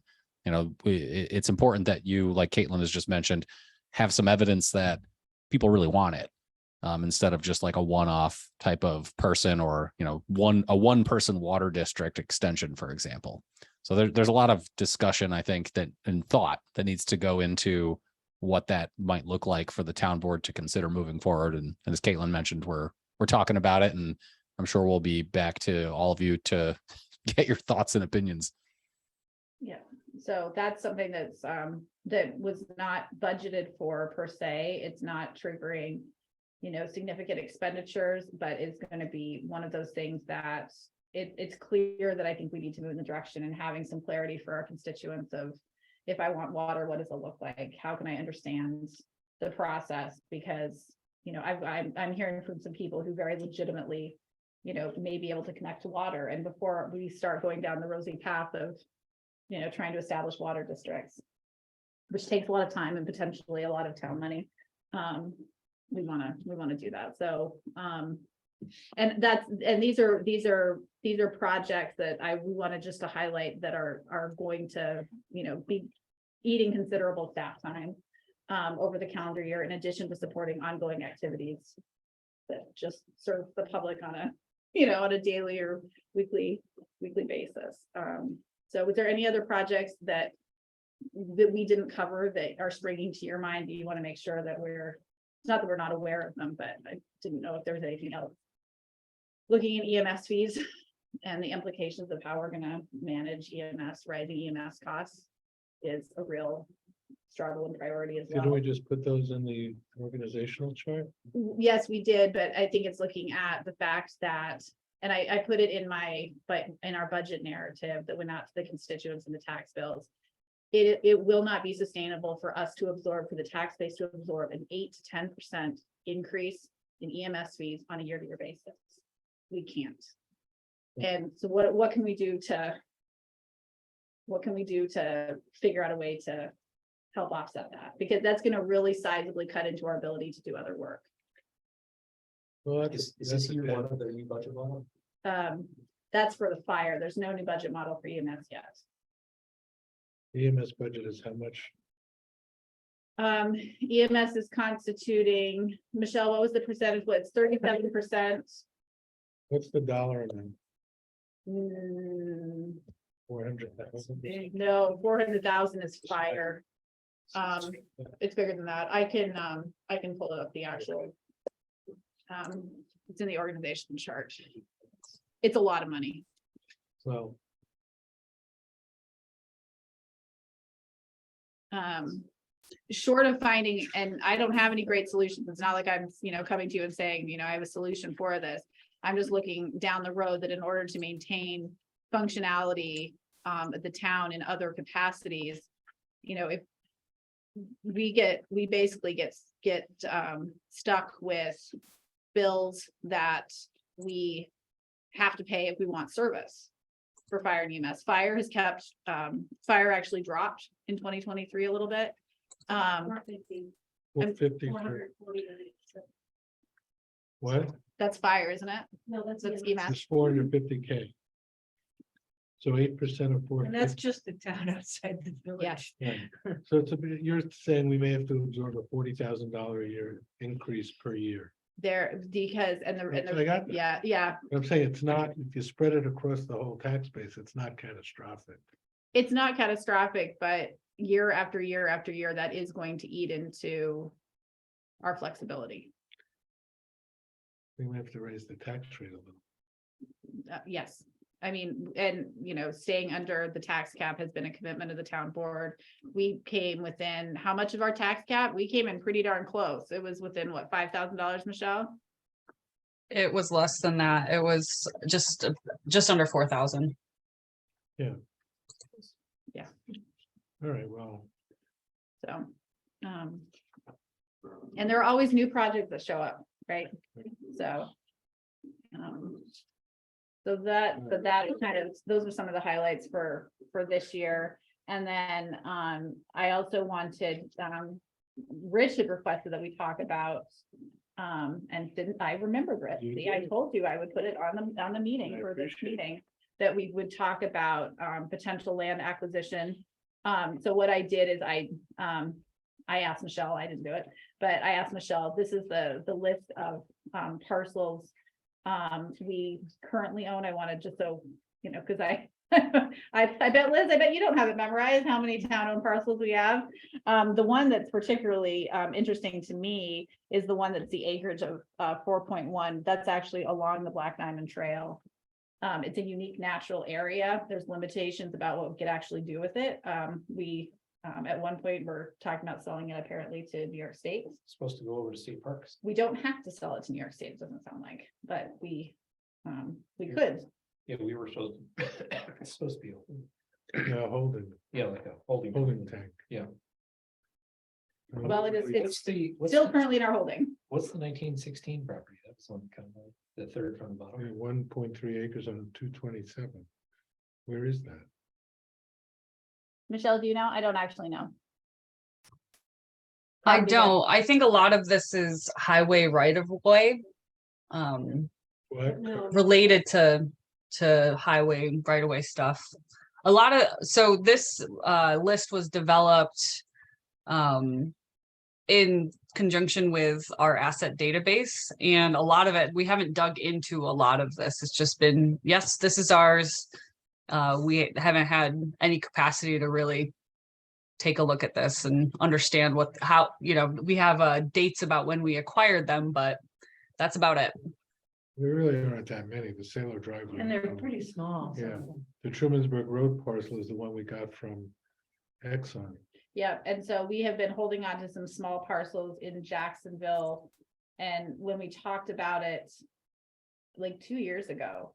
it's important that you, like Caitlin has just mentioned, have some evidence that people really want it, instead of just like a one-off type of person, or a one person water district extension, for example. So there's a lot of discussion, I think, and thought that needs to go into what that might look like for the town board to consider moving forward. And as Caitlin mentioned, we're talking about it, and I'm sure we'll be back to all of you to get your thoughts and opinions. Yeah, so that's something that's that was not budgeted for per se. It's not triggering, significant expenditures, but it's going to be one of those things that it's clear that I think we need to move in the direction and having some clarity for our constituents of, if I want water, what does it look like? How can I understand the process? Because, I'm hearing from some people who very legitimately, may be able to connect to water. And before we start going down the rosy path of, trying to establish water districts, which takes a lot of time and potentially a lot of town money, we want to do that. So, and these are projects that we wanted just to highlight that are going to, be eating considerable staff time. over the calendar year, in addition to supporting ongoing activities that just serve the public on a, on a daily or weekly basis. So was there any other projects that we didn't cover that are springing to your mind? Do you want to make sure that it's not that we're not aware of them, but I didn't know if there was anything else. Looking at EMS fees and the implications of how we're gonna manage rising EMS costs is a real struggle and priority as Didn't well. we just put those in the organizational chart? Yes, we did, but I think it's looking at the fact that, and I put it in in our budget narrative that went out to the constituents and the tax bills. It will not be sustainable for us to absorb, for the tax base to absorb an 8 to 10% increase in EMS fees on a year-to-year basis. We can't. And so what can we do to figure out a way to help offset that? Because that's going to really sizably cut into our ability to do other work. Well, Is this year one of the new budget model? That's for the fire. There's no new budget model for EMS yet. EMS budget is how much? EMS is constituting, Michelle, what was the percentage? It's 37%. What's the dollar amount? Mm, 400,000? No, 400,000 is fire. It's bigger than that. I can pull up the actual. It's in the organization chart. It's a lot of money. Well, Short of finding, and I don't have any great solutions. It's not like I'm, coming to you and saying, I have a solution for this. I'm just looking down the road that in order to maintain functionality at the town in other capacities, if we basically get stuck with bills that we have to pay if we want service for fire and EMS. Fire has kept, fire actually dropped in 2023 a little bit. 450. 440. What? That's fire, isn't it? No, that's. That's EMS. EMS. It's 450K. So 8% of And that's 450. just the town outside the village. Yes. So you're saying we may have to absorb a $40,000 a year increase per year. There, because, and I got that. yeah. I'm saying it's not, if you spread it across the whole tax base, it's not catastrophic. It's not catastrophic, but year after year after year, that is going to eat into our flexibility. We may have to raise the tax rate a little. Yes, I mean, and staying under the tax cap has been a commitment of the town board. We came within, how much of our tax cap? We came in pretty darn close. It was within what, $5,000, Michelle? It was less than that. It was just under 4,000. All right, well, So, and there are always new projects that show up, right? So. So that is kind of, those are some of the highlights for this year. And then, I also wanted, Rich had requested that we talk about, and didn't, I remember, Rich, You see, I did. told you I would put it on the meeting I for this appreciate it. meeting. That we would talk about, potential land acquisition. So what I did is I asked Michelle, I didn't do it, but I asked Michelle, this is the list of parcels we currently own. I wanted just so, because I bet Liz, I bet you don't have it memorized, how many town-owned parcels we have. The one that's particularly interesting to me is the one that's the acreage of 4.1. That's actually along the Black Diamond Trail. It's a unique natural area. There's limitations about what we could actually do with it. We at one point were talking about selling it apparently to New York State. Supposed to go over to state parks. We don't have to sell it to New York State, it doesn't sound like, but we could. Yeah, we were supposed it's supposed to be, holding like a holding. tank. Yeah. Well, it's What's still currently in our holding. What's the 1916 property? That's one kind of the third from the bottom. 1.3 acres on 227. Where is that? Michelle, do you know? I don't actually know. I Probably don't. I think a lot of this is highway right of way. What? No. Related to highway right of way stuff. A lot of, so this list was developed in conjunction with our asset database, and a lot of it, we haven't dug into a lot of this. It's just been, yes, this is ours. We haven't had any capacity to really take a look at this and understand how, we have dates about when we acquired them, but that's about it. There really aren't that many, the Sailor Drive. And they're pretty small. so- Yeah. The Trumansburg Road parcel is the one we got from Exxon. Yeah, and so we have been holding on to some small parcels in Jacksonville. And when we talked about it like 2 years ago,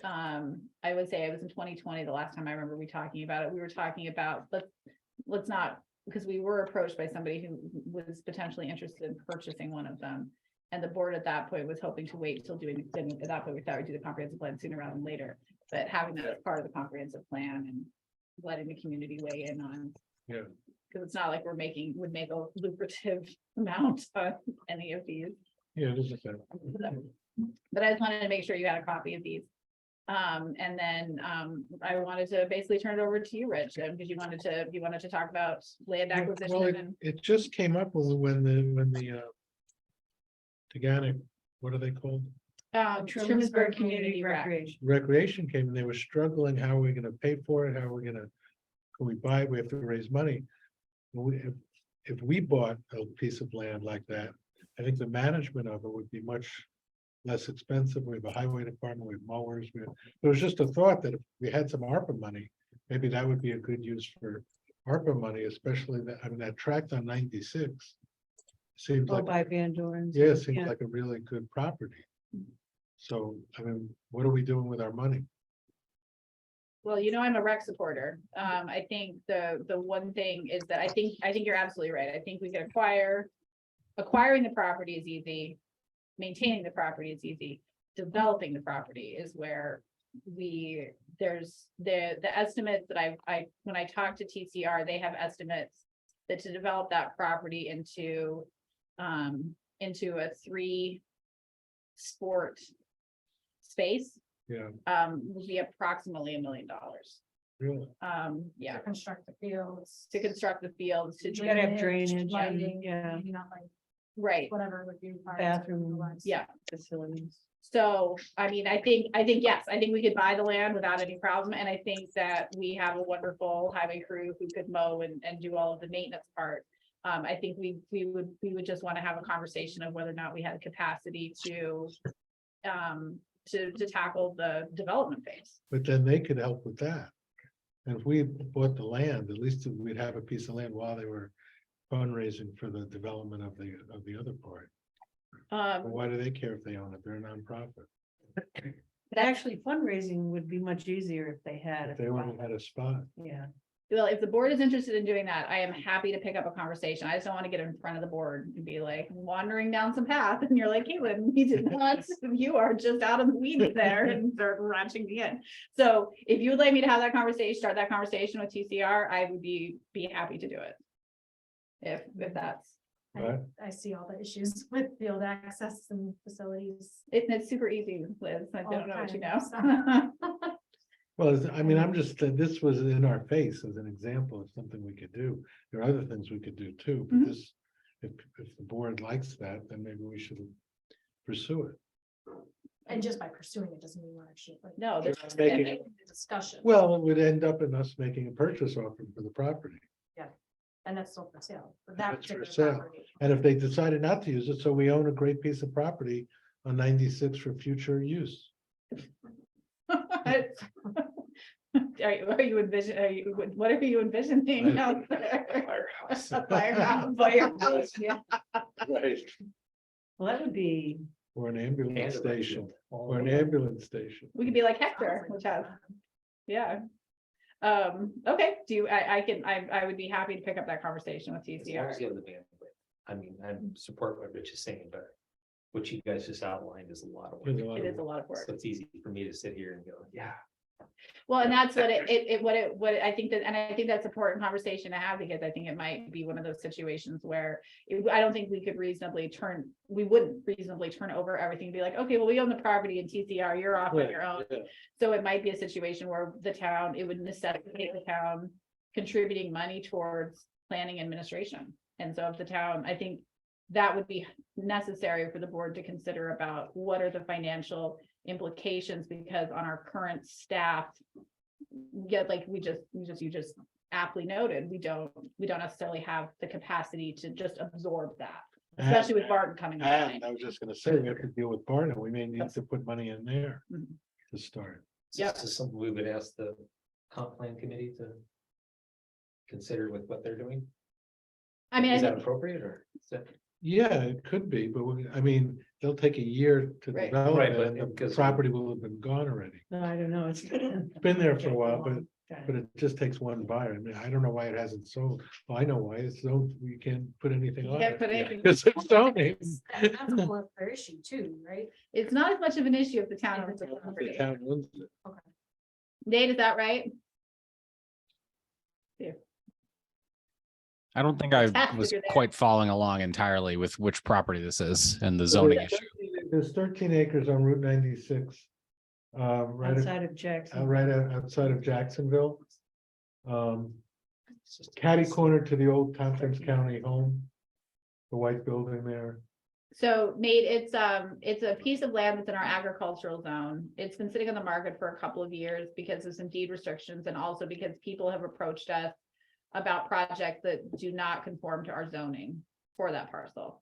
I would say it was in 2020, the last time I remember we talking about it, we were talking about, let's not, because we were approached by somebody who was potentially interested in purchasing one of them. And the board at that point was hoping to wait till doing, at that point, we thought we'd do the comprehensive plan sooner rather than later. But having that as part of the comprehensive plan and letting the community weigh in on. Yeah. Because it's not like would make a lucrative amount on any of these. Yeah, it is a fair. But I just wanted to make sure you had a copy of these. And then I wanted to basically turn it over to you, Rich, because you wanted to talk about land Well, acquisition and. it just came up when the Taganic, what are they called? Trumansburg Community Rec. Recreation came and they were struggling. How are we gonna pay for it? How are we gonna, can we buy it? We have to raise money. Well, if we bought a piece of land like that, I think the management of it would be much less expensive. We have a highway department, we have mowers. There was just a thought that if we had some ARPA money, maybe that would be a good use for ARPA money, especially that tract on 96. Seems Oh, like, by Van Doren's. yeah, seems like a really good property. So, what are we doing with our money? Well, I'm a rec supporter. I think the one thing is that I think you're absolutely right. I think we can acquiring the property is easy. Maintaining the property is easy. Developing the property is where there's the estimates that when I talked to TCR, they have estimates that to develop that property into a 3-sport space. Yeah, Would be approximately $1 million. really. Yeah, Construct the fields. to construct the fields, to You gotta have drainage, and, Lighting, yeah, maybe not like right, whatever would be. required. bathrooms. yeah. Facilities. So, I think, yes, I think we could buy the land without any problem, and I think that we have a wonderful highway crew who could mow and do all of the maintenance part. I think we would just want to have a conversation of whether or not we had the capacity to tackle the development phase. But then they could help with that. And if we bought the land, at least we'd have a piece of land while they were fundraising for the development of the other part. Well, why do they care if they own it? They're a nonprofit. But actually fundraising would be much easier if they had. If they only had a spot. Yeah. Well, if the board is interested in doing that, I am happy to pick up a conversation. I just don't want to get in front of the board and be like wandering down some path and you're like, Caitlin, we did not, you are just out of the weeds there and start ratcheting me in. So if you would like me to have that conversation, start that conversation with TCR, I would be happy to do it. If that's, I see all the issues with field access and facilities. it's super easy, Liz. I all don't the know what you time, know. so. Well, I'm just, this was in our face as an example of something we could do. There are other things we could do too, but Mhm. this, if the board likes that, then maybe we should pursue it. And just by pursuing it doesn't mean we're actually like. No, there's. Making having the Discussion. Well, it would end up in us making a purchase offer for the property. And that's still for sale, for that That's for particular sale. property. And if they decided not to use it, so we own a great piece of property on 96 for future use. Are you what are you envisioning out there? Firehouse, yeah. Right. Well, that would be, Or an ambulance And a station, field. or an ambulance station. We could be like Hector, which has, yeah. Okay, I would be happy to pick up that conversation with As long as TCR. you have the bandwidth. I support what Rich is saying, but what you guys just outlined is a lot of work. There's a lot It of is a lot of work. So it's easy for me to sit here and go, yeah. Well, and that's what I think that, and I think that's an important conversation to have, because I think it might be one of those situations where I don't think we wouldn't reasonably turn over everything and be like, okay, well, we own the property in TCR, you're off on your own. So it might be a situation where it would necessitate the town contributing money towards planning administration And so if the town, I think that would be necessary for the board to consider about what are the financial implications, because on our current staff, get like you just aptly noted, we don't necessarily have the capacity to just absorb that, especially with Barton coming online. And I was just gonna say, we have to deal with Barton, we may need to put money in there Mhm. to start. Yep. This is something we would ask the comp plan committee to consider with what they're doing. I mean, I Is that think, appropriate or? is that- Yeah, it could be, but I mean, they'll take a year to Right. develop Right, it, but and the because- property will have been gone already. No, I don't know, it's Been there for a while, but it just takes one buyer. I mean, I don't know why it hasn't sold. Well, I know why. It's so we can't put anything you on can't it. put anything, Because it's zoning. That's a whole other issue too, right? it's not as much of an issue if the town If owns the the property. The town owns it. Nate, is that right? I don't think I Fantastic, was you're there. quite following along entirely with which property this is and the zoning issue. There's 13 acres on Route 96. Right, outside of Jackson. outside of Jacksonville. Catty corner to the old Tompkins County home. The white building there. So Nate, it's a piece of land that's in our agricultural zone. It's been sitting on the market for a couple of years because of some deed restrictions, and also because people have approached us about projects that do not conform to our zoning for that parcel.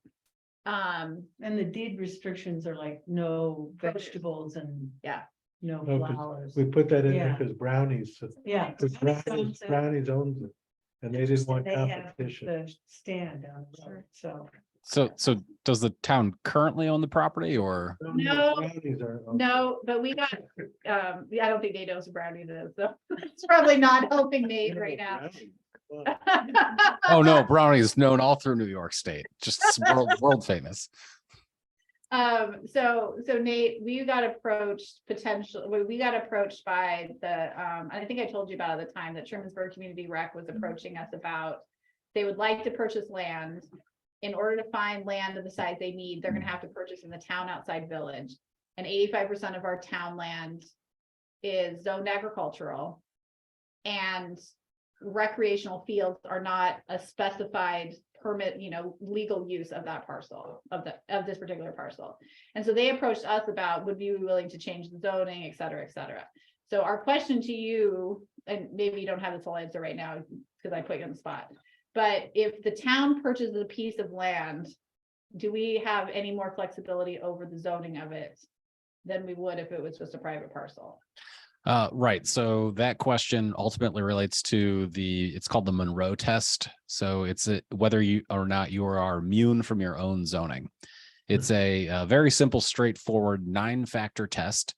And the deed restrictions are like no vegetables and. Yeah. No No, 'cause flowers. We put that in there Yeah. because Brownies, Yeah. Brownies owns it. And they didn't want They have competition. the stand on, so. So does the town currently own the property or? No. Brownies are. No, but we got, I don't think Nate knows what brownies is, so it's probably not helping Nate right now. Brownies. Oh, no, Brownie is known all through New York State, just world famous. So Nate, we got approached we got approached by the, I think I told you about at the time that Shermansburg Community Rec was approaching us about, they would like to purchase land. In order to find land of the size they need, they're gonna have to purchase in the town outside village. And 85% of our town land is zoned agricultural. And recreational fields are not a specified permit, legal use of that parcel, of this particular parcel. And so they approached us about, would you be willing to change the zoning, et cetera, et cetera. So our question to you, and maybe you don't have the full answer right now, because I put you on the spot. But if the town purchases a piece of land, do we have any more flexibility over the zoning of it than we would if it was just a private parcel? Right. So that question ultimately relates to it's called the Monroe test. So it's whether you or not you are immune from your own zoning. It's a very simple, straightforward 9-factor test,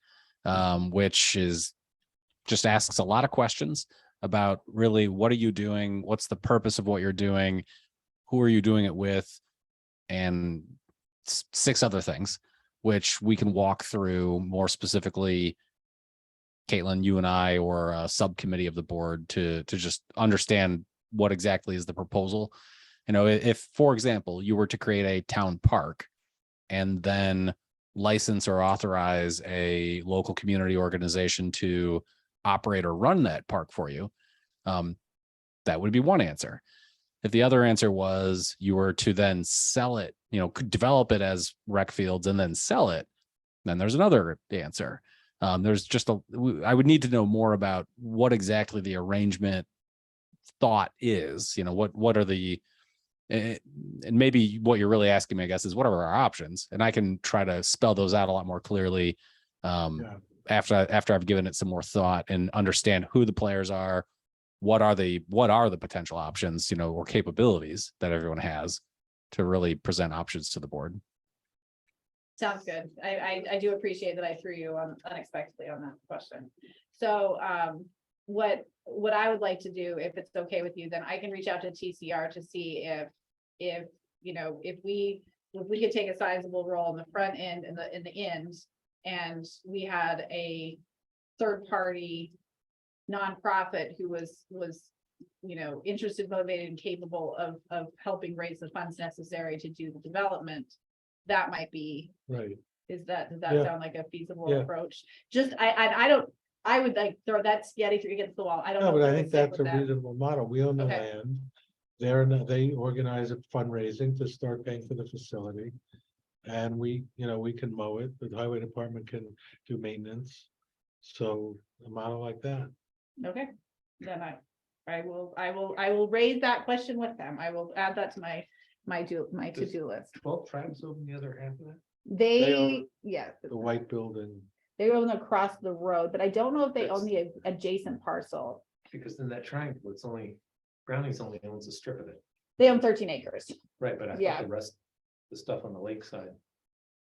which just asks a lot of questions about really what are you doing? What's the purpose of what you're doing? Who are you doing it with? And 6 other things, which we can walk through more specifically, Caitlin, you and I, or a subcommittee of the board to just understand what exactly is the proposal. If, for example, you were to create a town park and then license or authorize a local community organization to operate or run that park for you, that would be one answer. If the other answer was you were to then sell it, develop it as rec fields and then sell it, then there's another answer. There's just I would need to know more about what exactly the arrangement thought is, what are the, and maybe what you're really asking me, I guess, is what are our options? And I can try to spell those out a lot more clearly after I've given it some more thought and understand who the players are, what are the potential options, or capabilities that everyone has to really present options to the board. Sounds good. I do appreciate that I threw you on unexpectedly on that question. So what I would like to do, if it's okay with you, then I can reach out to TCR to see if we could take a sizable role in the front end and in the end, and we had a third party nonprofit who was interested, motivated, and capable of helping raise the funds necessary to do the development. That might be Right. Does that Yeah. sound like a feasible Yeah. approach? Just, I would like throw that spaghetti through against the wall. I don't No, know. but if I it would think sit that's with a them. reasonable model. We own the Okay. land. they organize a fundraising to start paying for the facility. And we can mow it, the highway department can do maintenance. So a model like that. Okay, then I will raise that question with them. I will add that to my to-do list. Both tribes own the other half of that? They, yeah, The white building. they own across the road, but I don't know if they own the adjacent parcel. Because in that triangle, it's only, Brownies only owns a strip of it. They own 13 acres. Right, but I Yeah. thought the rest, the stuff on the lake side,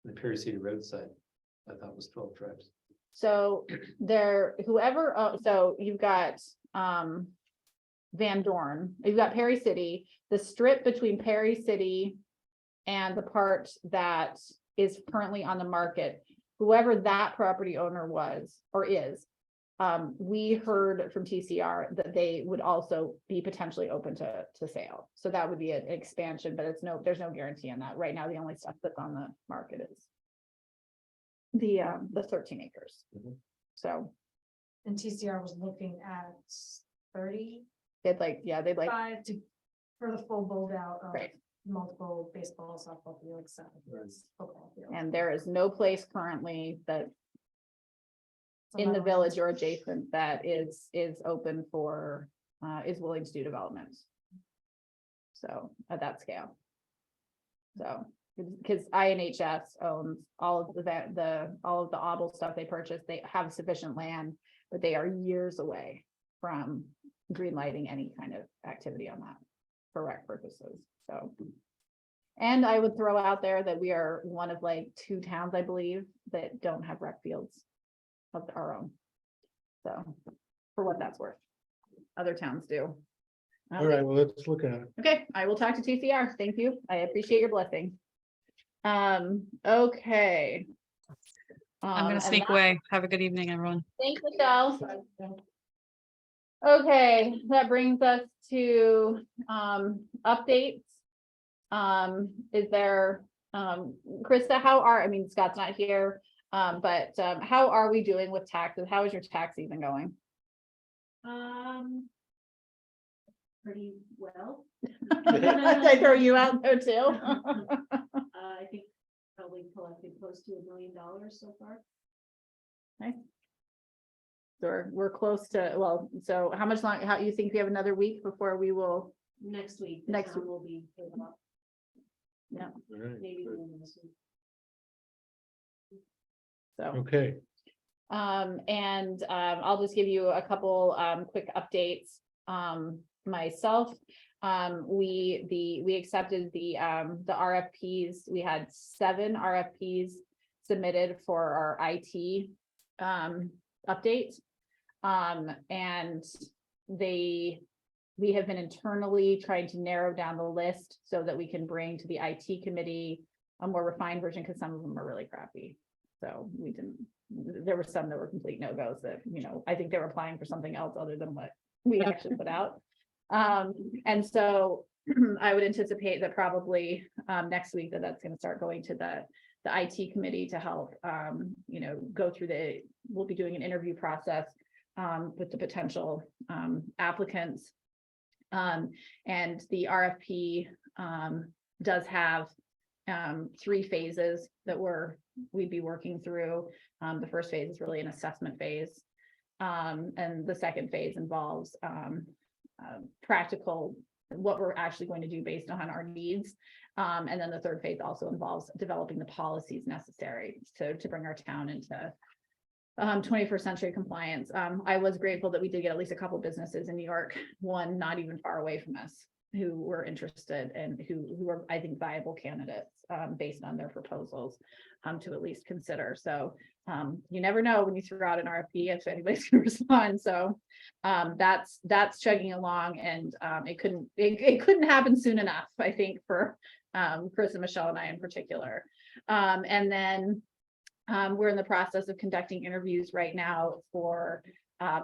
the Perry City Road side, I thought was 12 tribes. So there, whoever, so you've got Van Dorn, you've got Perry City, the strip between Perry City and the part that is currently on the market, whoever that property owner was or is, we heard from TCR that they would also be potentially open to sale. So that would be an expansion, but there's no guarantee on that. Right now, the only stuff that's on the market is the 13 acres. Mhm. So And TCR was looking at 35 they'd like, to, for the full build out of right. multiple baseball, softball fields, Right. football fields. And there is no place currently that So in the that village was- or adjacent that is open for, is willing to do development. So at that scale. So, because INHS owns all of all of the Auble stuff they purchased, they have sufficient land, but they are years away from green lighting any kind of activity on that for rec purposes, so. And I would throw out there that we are one of like 2 towns, I believe, that don't have rec fields of our own. So, for what that's worth. Other towns do. All right, well, let's look at it. Okay, I will talk to TCR. Thank you. I appreciate your blessing. Okay. I'm gonna and sneak that- away. Have a good evening, everyone. Thanks, Michelle. Okay, that brings us to updates. Is there, Krista, Scott's not here, but how are we doing with taxes? How is your tax season going? Pretty well. I throw you out there too. I think probably collected close to $1 million so far. So we're close to, well, so how much long, how you think we have another week before we will, Next week. Next town will be paid off, yeah, All right, maybe good. even this week. so. Okay, I'll just give you a couple quick updates. Myself, we accepted the RFPs. We had 7 RFPs submitted for our IT update. And we have been internally trying to narrow down the list so that we can bring to the IT committee a more refined version, because some of them are really crappy. So there were some that were complete no-goes that, I think they were applying for something else other than what we actually put out. And so I would anticipate that probably next week that's going to start going to the IT committee to help, go through we'll be doing an interview process with the potential applicants. And the RFP does have 3 phases that we'd be working through. The first phase is really an assessment phase. And the second phase involves practical, what we're actually going to do based on our needs. And then the third phase also involves developing the policies necessary to bring our town into 21st century compliance. I was grateful that we did get at least a couple businesses in New York, one not even far away from us, who were interested and who are, I think, viable candidates based on their proposals to at least consider. So you never know when you throw out an RFP if anybody's going to respond. So that's chugging along, and it couldn't happen soon enough, I think, for Chris and Michelle and I in particular. And then we're in the process of conducting interviews right now for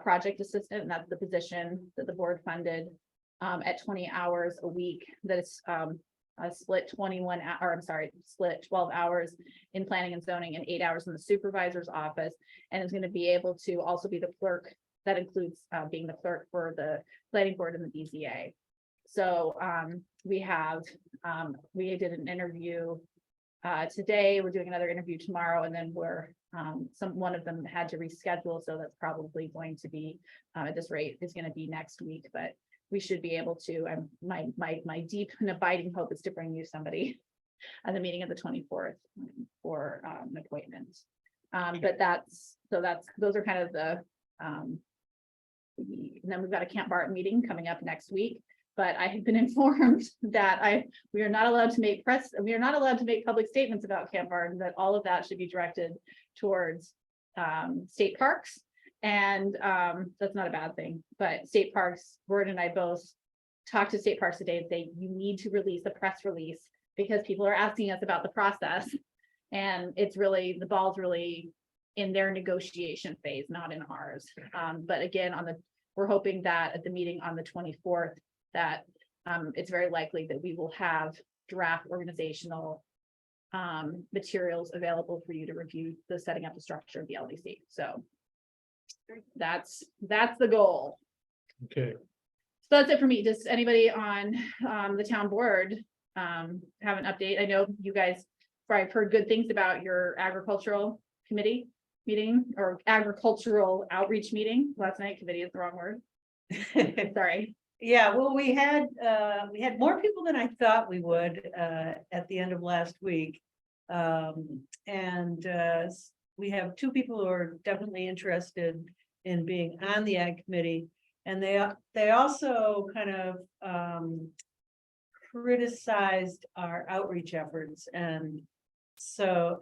project assistant, and that's the position that the board funded at 20 hours a week. That is split 12 hours in planning and zoning and 8 hours in the supervisor's office, and is going to be able to also be the clerk. That includes being the clerk for the planning board and the BZA. So we did an interview today, we're doing another interview tomorrow, and then one of them had to reschedule, so that's probably going to be, at this rate, is gonna be next week, but we should be able to, my deep and abiding hope is to bring you somebody at the meeting of the 24th for an appointment. But those are kind of and then we've got a Camp Barton meeting coming up next week. But I have been informed that we are not allowed to make public statements about Camp Barton, that all of that should be directed towards state parks. And that's not a bad thing, but state parks, Word and I both talked to state parks today and say, you need to release a press release because people are asking us about the process. And it's really, the ball's really in their negotiation phase, not in ours. But again, we're hoping that at the meeting on the 24th, that it's very likely that we will have draft organizational materials available for you to review the setting up the structure of the LDC. So that's the goal. Okay, So that's it for me. Does anybody on the town board have an update? I know you guys, I've heard good things about your agricultural committee meeting or agricultural outreach meeting last night. Committee is the wrong word. Sorry. Yeah, well, we had more people than I thought we would at the end of last week. We have two people who are definitely interested in being on the ag committee. And they also kind of criticized our outreach efforts and said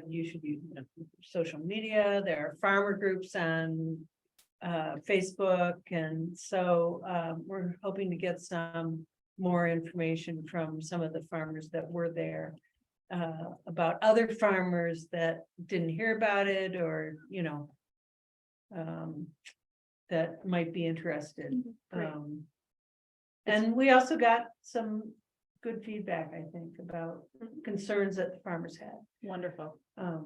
you should use social media. There are farmer groups on Facebook, and so we're hoping to get some more information from some of the farmers that were there about other farmers that didn't hear about it or that might be interested. Great. And we also got some good feedback, I think, about concerns that the farmers had. Wonderful. Yeah,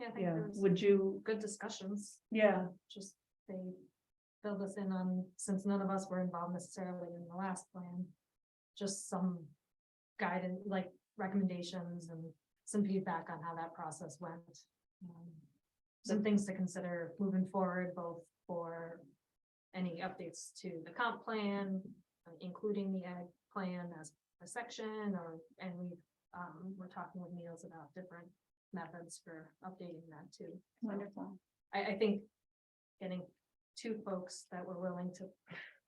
I think Yeah, there was would you? good discussions. Yeah, Just they filled us in on, since none of us were involved necessarily in the last plan, just some guidance, like recommendations and some feedback on how that process went. Some things to consider moving forward, both for any updates to the comp plan, including the ag plan as a section, and we're talking with Niels about different methods for updating that too. Wonderful. I think getting two folks that were willing to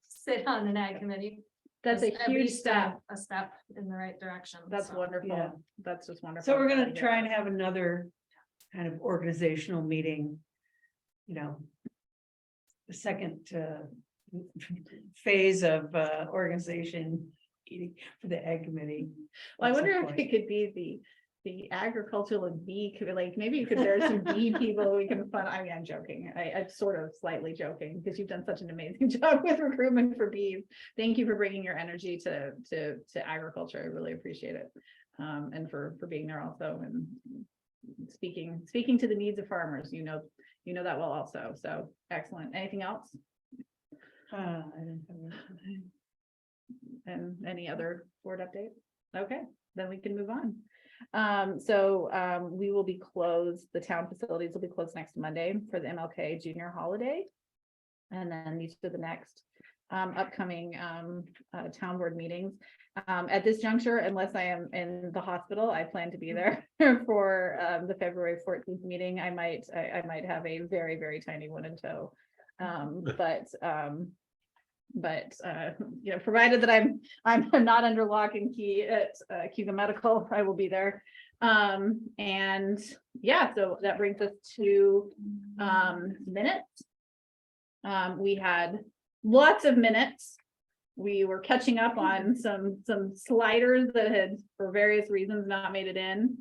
sit on an ag committee. That's a was at huge least step. A step in the right direction. That's so. wonderful. Yeah. That's just wonderful. so we're gonna try and have another kind of organizational meeting, the second phase of organization meeting for the ag committee. Well, I at some wonder if point. it could be the agricultural and bee, like maybe you could, there's some bee people we can fund. I mean, I'm joking. I'm sort of slightly joking because you've done such an amazing job with recruitment for bees. Thank you for bringing your energy to agriculture. I really appreciate it. And for being there also and speaking to the needs of farmers, you know that well also. So excellent. Anything else? I didn't have that. And any other board update? Okay, then we can move on. We will be closed, the town facilities will be closed next Monday for the MLK Junior holiday. And then these are the next upcoming town board meetings. At this juncture, unless I am in the hospital, I plan to be there for the February 14th meeting. I might have a very, very tiny one in tow. Provided that I'm not under lock and key at Cuba Medical, I will be there. And yeah, so that brings us to minutes. We had lots of minutes. We were catching up on some sliders that had, for various reasons, not made it in.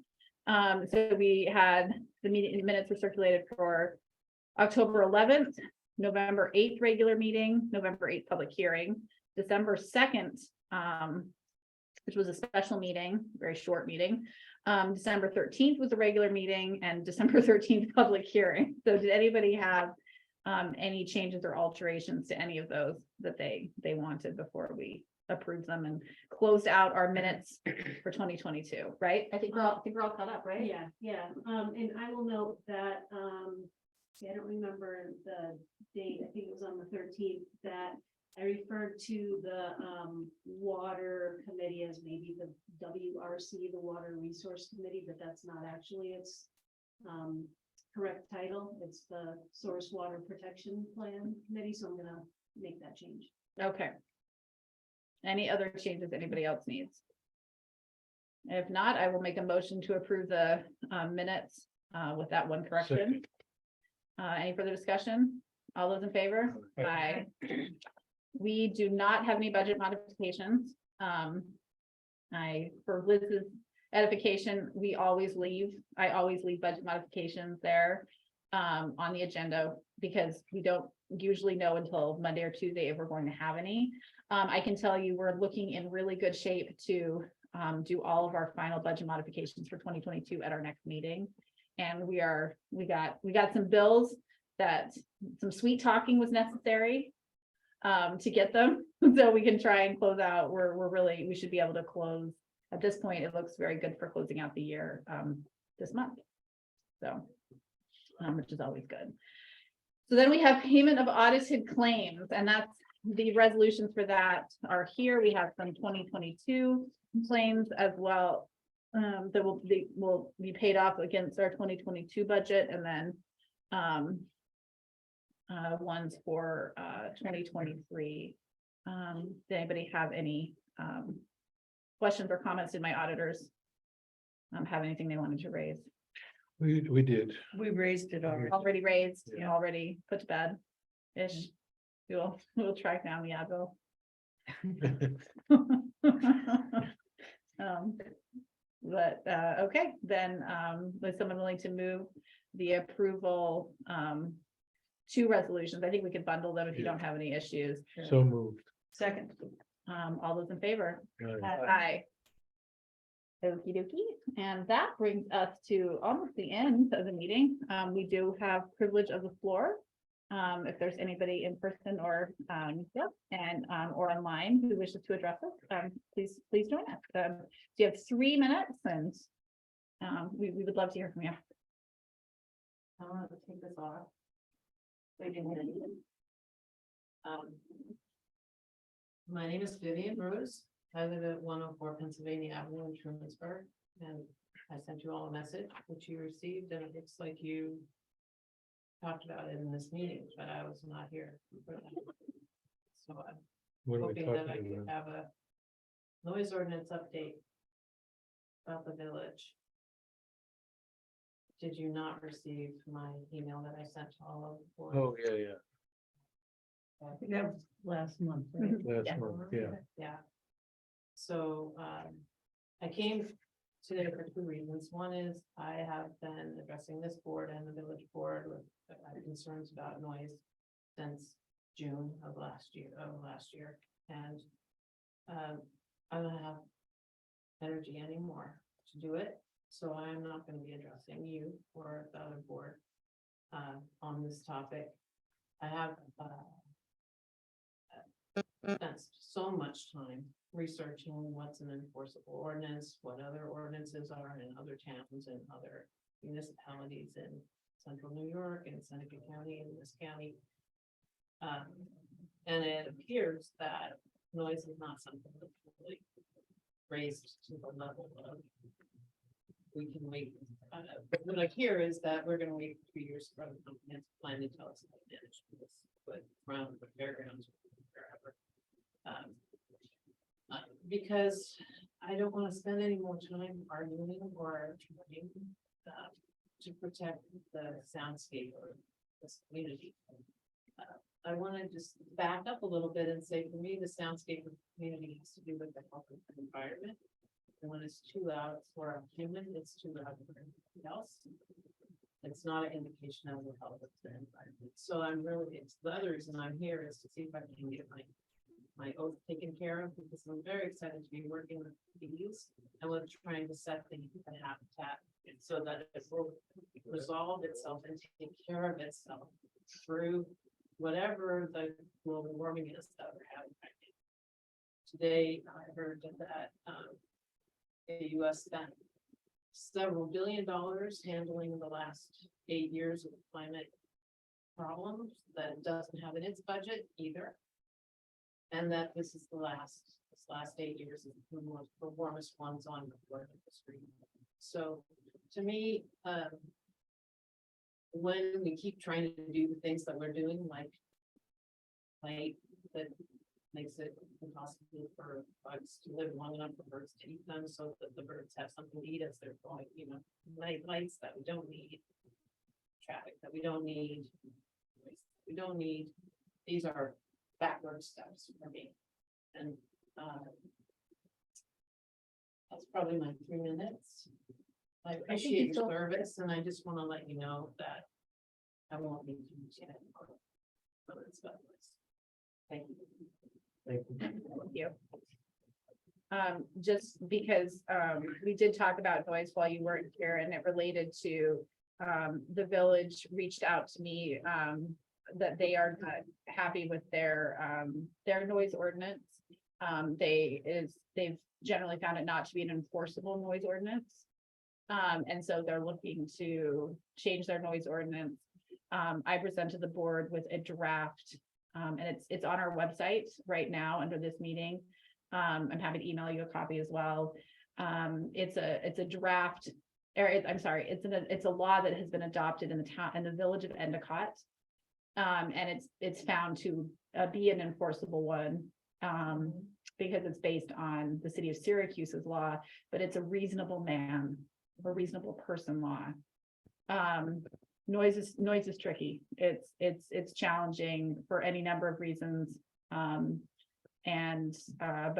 So we had the meeting minutes were circulated for October 11th. November 8th regular meeting, November 8th public hearing, December 2nd, which was a special meeting, very short meeting. December 13th was a regular meeting and December 13th public hearing. So did anybody have any changes or alterations to any of those that they wanted before we approved them and closed out our minutes for 2022, right? I think we're all caught up, right? Yeah, yeah, and I will note that, see, I don't remember the date, I think it was on the 13th, that I referred to the, water committee as maybe the WRC, the Water Resource Committee, but that's not actually its, correct title. It's the Source Water Protection Plan Committee, so I'm gonna make that change. Okay. Any other changes anybody else needs? If not, I will make a motion to approve the minutes with that one correction. Any further discussion? All those in favor? Aye. We do not have any budget modifications. For Liz's edification, I always leave budget modifications there on the agenda because we don't usually know until Monday or Tuesday if we're going to have any. I can tell you, we're looking in really good shape to do all of our final budget modifications for 2022 at our next meeting. And we got some bills that some sweet talking was necessary to get them. So we can try and close out. We should be able to close. At this point, it looks very good for closing out the year this month. So, which is always good. So then we have payment of audited claims, and that's the resolutions for that are here. We have some 2022 claims as well that will be paid off against our 2022 budget, and then ones for 2023. Does anybody have any questions or comments? Did my auditors have anything they wanted to raise? We did. We raised it already. Already raised, you know, already put to bed ish. We'll track down the Advil. Okay, then is someone willing to move the approval two resolutions? I think we could bundle them if you don't have any issues. So moved. Second. All those in favor? Aye. Aye. Okey dokey, and that brings us to almost the end of the meeting. We do have privilege of the floor. If there's anybody in person or or online who wishes to address us, please join us. So you have 3 minutes, and we would love to hear from you. I want to take this off. My name is Vivian Rose. I live at 104 Pennsylvania Avenue in Trumansburg, and I sent you all a message which you received, and it looks like you talked about it in this meeting, but I was not here for that. So I'm What are we hoping that I talking could about? have a noise ordinance update about the village. Did you not receive my email that I sent to all of the board? Oh, yeah. I think that was last month, right? Yeah. Last month, yeah. Yeah. So, I came today for 2 reasons. One is I have been addressing this board and the village board with concerns about noise since June of last year. And, I don't have energy anymore to do it. So I'm not going to be addressing you or the other board, on this topic. I have, spent so much time researching what's an enforceable ordinance, what other ordinances are in other towns and other municipalities in central New York and Seneca County and this county. And it appears that noise is not something that's really raised to the level of we can wait. What I hear is that we're gonna wait 3 years for the comprehensive plan to tell us how to manage this, but around the fairgrounds, wherever. Because I don't want to spend any more time arguing or trying to protect the soundscape of this community. I want to just back up a little bit and say, for me, the soundscape of the community has to do with the health of the environment. And when it's too loud for a human, it's too loud for everybody else. It's not an indication of the health of the environment. So I'm really, it's the other reason I'm here is to see if I can get my oath taken care of, because I'm very excited to be working with bees and with trying to set the habitat so that it will resolve itself and take care of itself through whatever the global warming is that we're having right now. Today, I heard that the US spent several $billions handling the last 8 years of climate problems that it doesn't have in its budget either. And that this last 8 years is the warmest ones on record in history. So to me, when we keep trying to do the things that we're doing, like that makes it impossible for bugs to live long enough for birds to eat them, so that the birds have something to eat as they're going, lights that we don't need, traffic that we don't need, these are backward steps for me. And that's probably my 3 minutes. I appreciate your service, and I just want to let you know that I won't be too much. Thank you. Thank you. Thank you. Just because, we did talk about noise while you weren't here, and it related to, the village reached out to me, that they are not happy with their noise ordinance. They've generally found it not to be an enforceable noise ordinance. And so they're looking to change their noise ordinance. I presented the board with a draft, and it's on our website right now under this meeting. I'm happy to email you a copy as well. It's a draft, it's a law that has been adopted in the town, in the village of Endicott. And it's found to be an enforceable one, because it's based on the city of Syracuse's law, but it's a reasonable man or reasonable person law. Noise is tricky. It's challenging for any number of reasons. But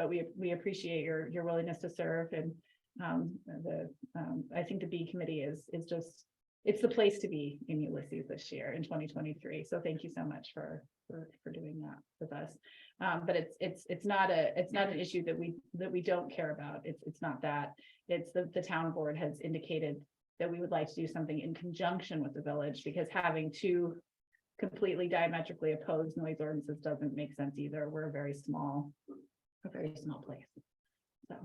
we appreciate your willingness to serve, and I think the B committee is just, it's the place to be in Ulysses this year in 2023. So thank you so much for doing that with us. But it's not an issue that we don't care about. It's not that. It's the town board has indicated that we would like to do something in conjunction with the village, because having two completely diametrically opposed noise ordinances doesn't make sense either. We're a very small place. So,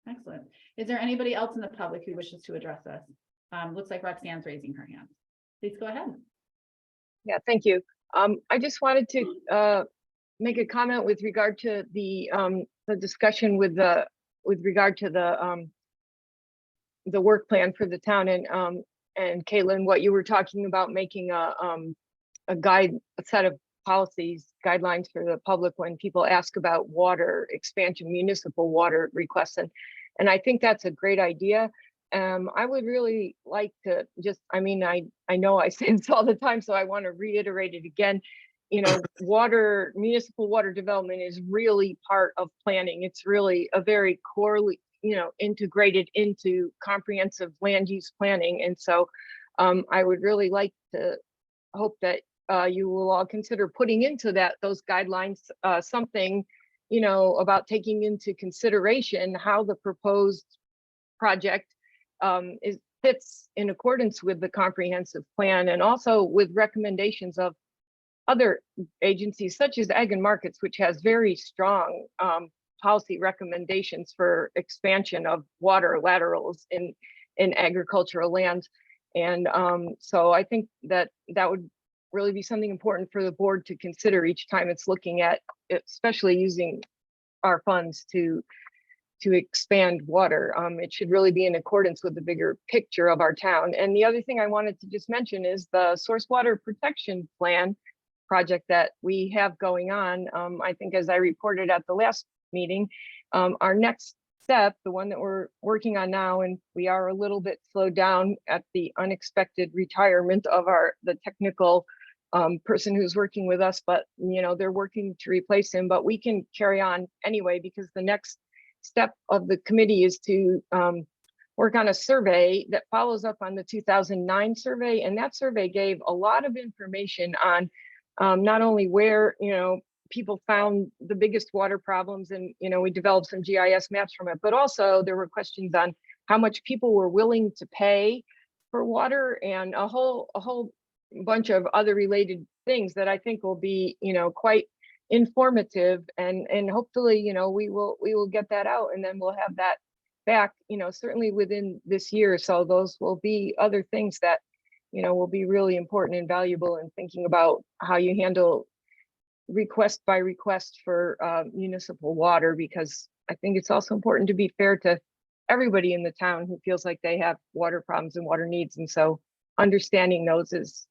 excellent. Is there anybody else in the public who wishes to address us? Looks like Roxanne's raising her hand. Please go ahead. Yeah, thank you. I just wanted to make a comment with regard to the discussion with regard to the work plan for the town, and Caitlin, what you were talking about, making a set of policies, guidelines for the public when people ask about water expansion, municipal water requests, and I think that's a great idea. I would really like to just, I know I say this all the time, so I want to reiterate it again. Municipal water development is really part of planning. It's really a very corely, integrated into comprehensive land use planning. And so I would really like to hope that you will all consider putting into those guidelines something, about taking into consideration how the proposed project fits in accordance with the comprehensive plan, and also with recommendations of other agencies such as Ag and Markets, which has very strong policy recommendations for expansion of water laterals in agricultural lands. And so I think that would really be something important for the board to consider each time it's looking at, especially using our funds to expand water. It should really be in accordance with the bigger picture of our town. And the other thing I wanted to just mention is the source water protection plan project that we have going on. I think, as I reported at the last meeting, our next step, the one that we're working on now, and we are a little bit slowed down at the unexpected retirement of the technical person who's working with us, but they're working to replace him, but we can carry on anyway, because the next step of the committee is to work on a survey that follows up on the 2009 survey. And that survey gave a lot of information on not only where, people found the biggest water problems, and, we developed some GIS maps from it, but also there were questions on how much people were willing to pay for water, and a whole bunch of other related things that I think will be, quite informative and hopefully, we will get that out and then we'll have that back, certainly within this year. So those will be other things that, will be really important and valuable in thinking about how you handle request by request for municipal water, because I think it's also important to be fair to everybody in the town who feels like they have water problems and water needs. And so understanding those is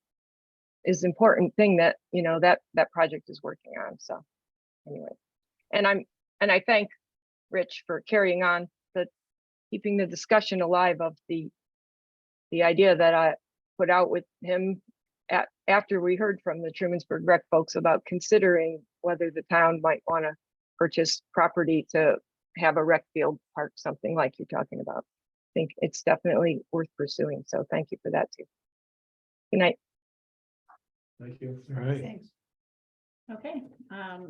important thing that, that project is working on. So anyway, and I thank Rich for carrying on keeping the discussion alive of the idea that I put out with him after we heard from the Trumansburg Rec folks about considering whether the town might want to purchase property to have a rec field park, something like you're talking about. I think it's definitely worth pursuing. So thank you for that too. Good night. Thank you. All right. Thanks. Okay,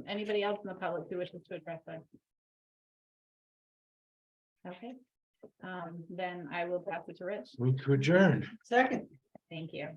anybody else in the public who wishes to address that? Okay, then I will pass it to Rich. Move to adjourn. Second. Thank you.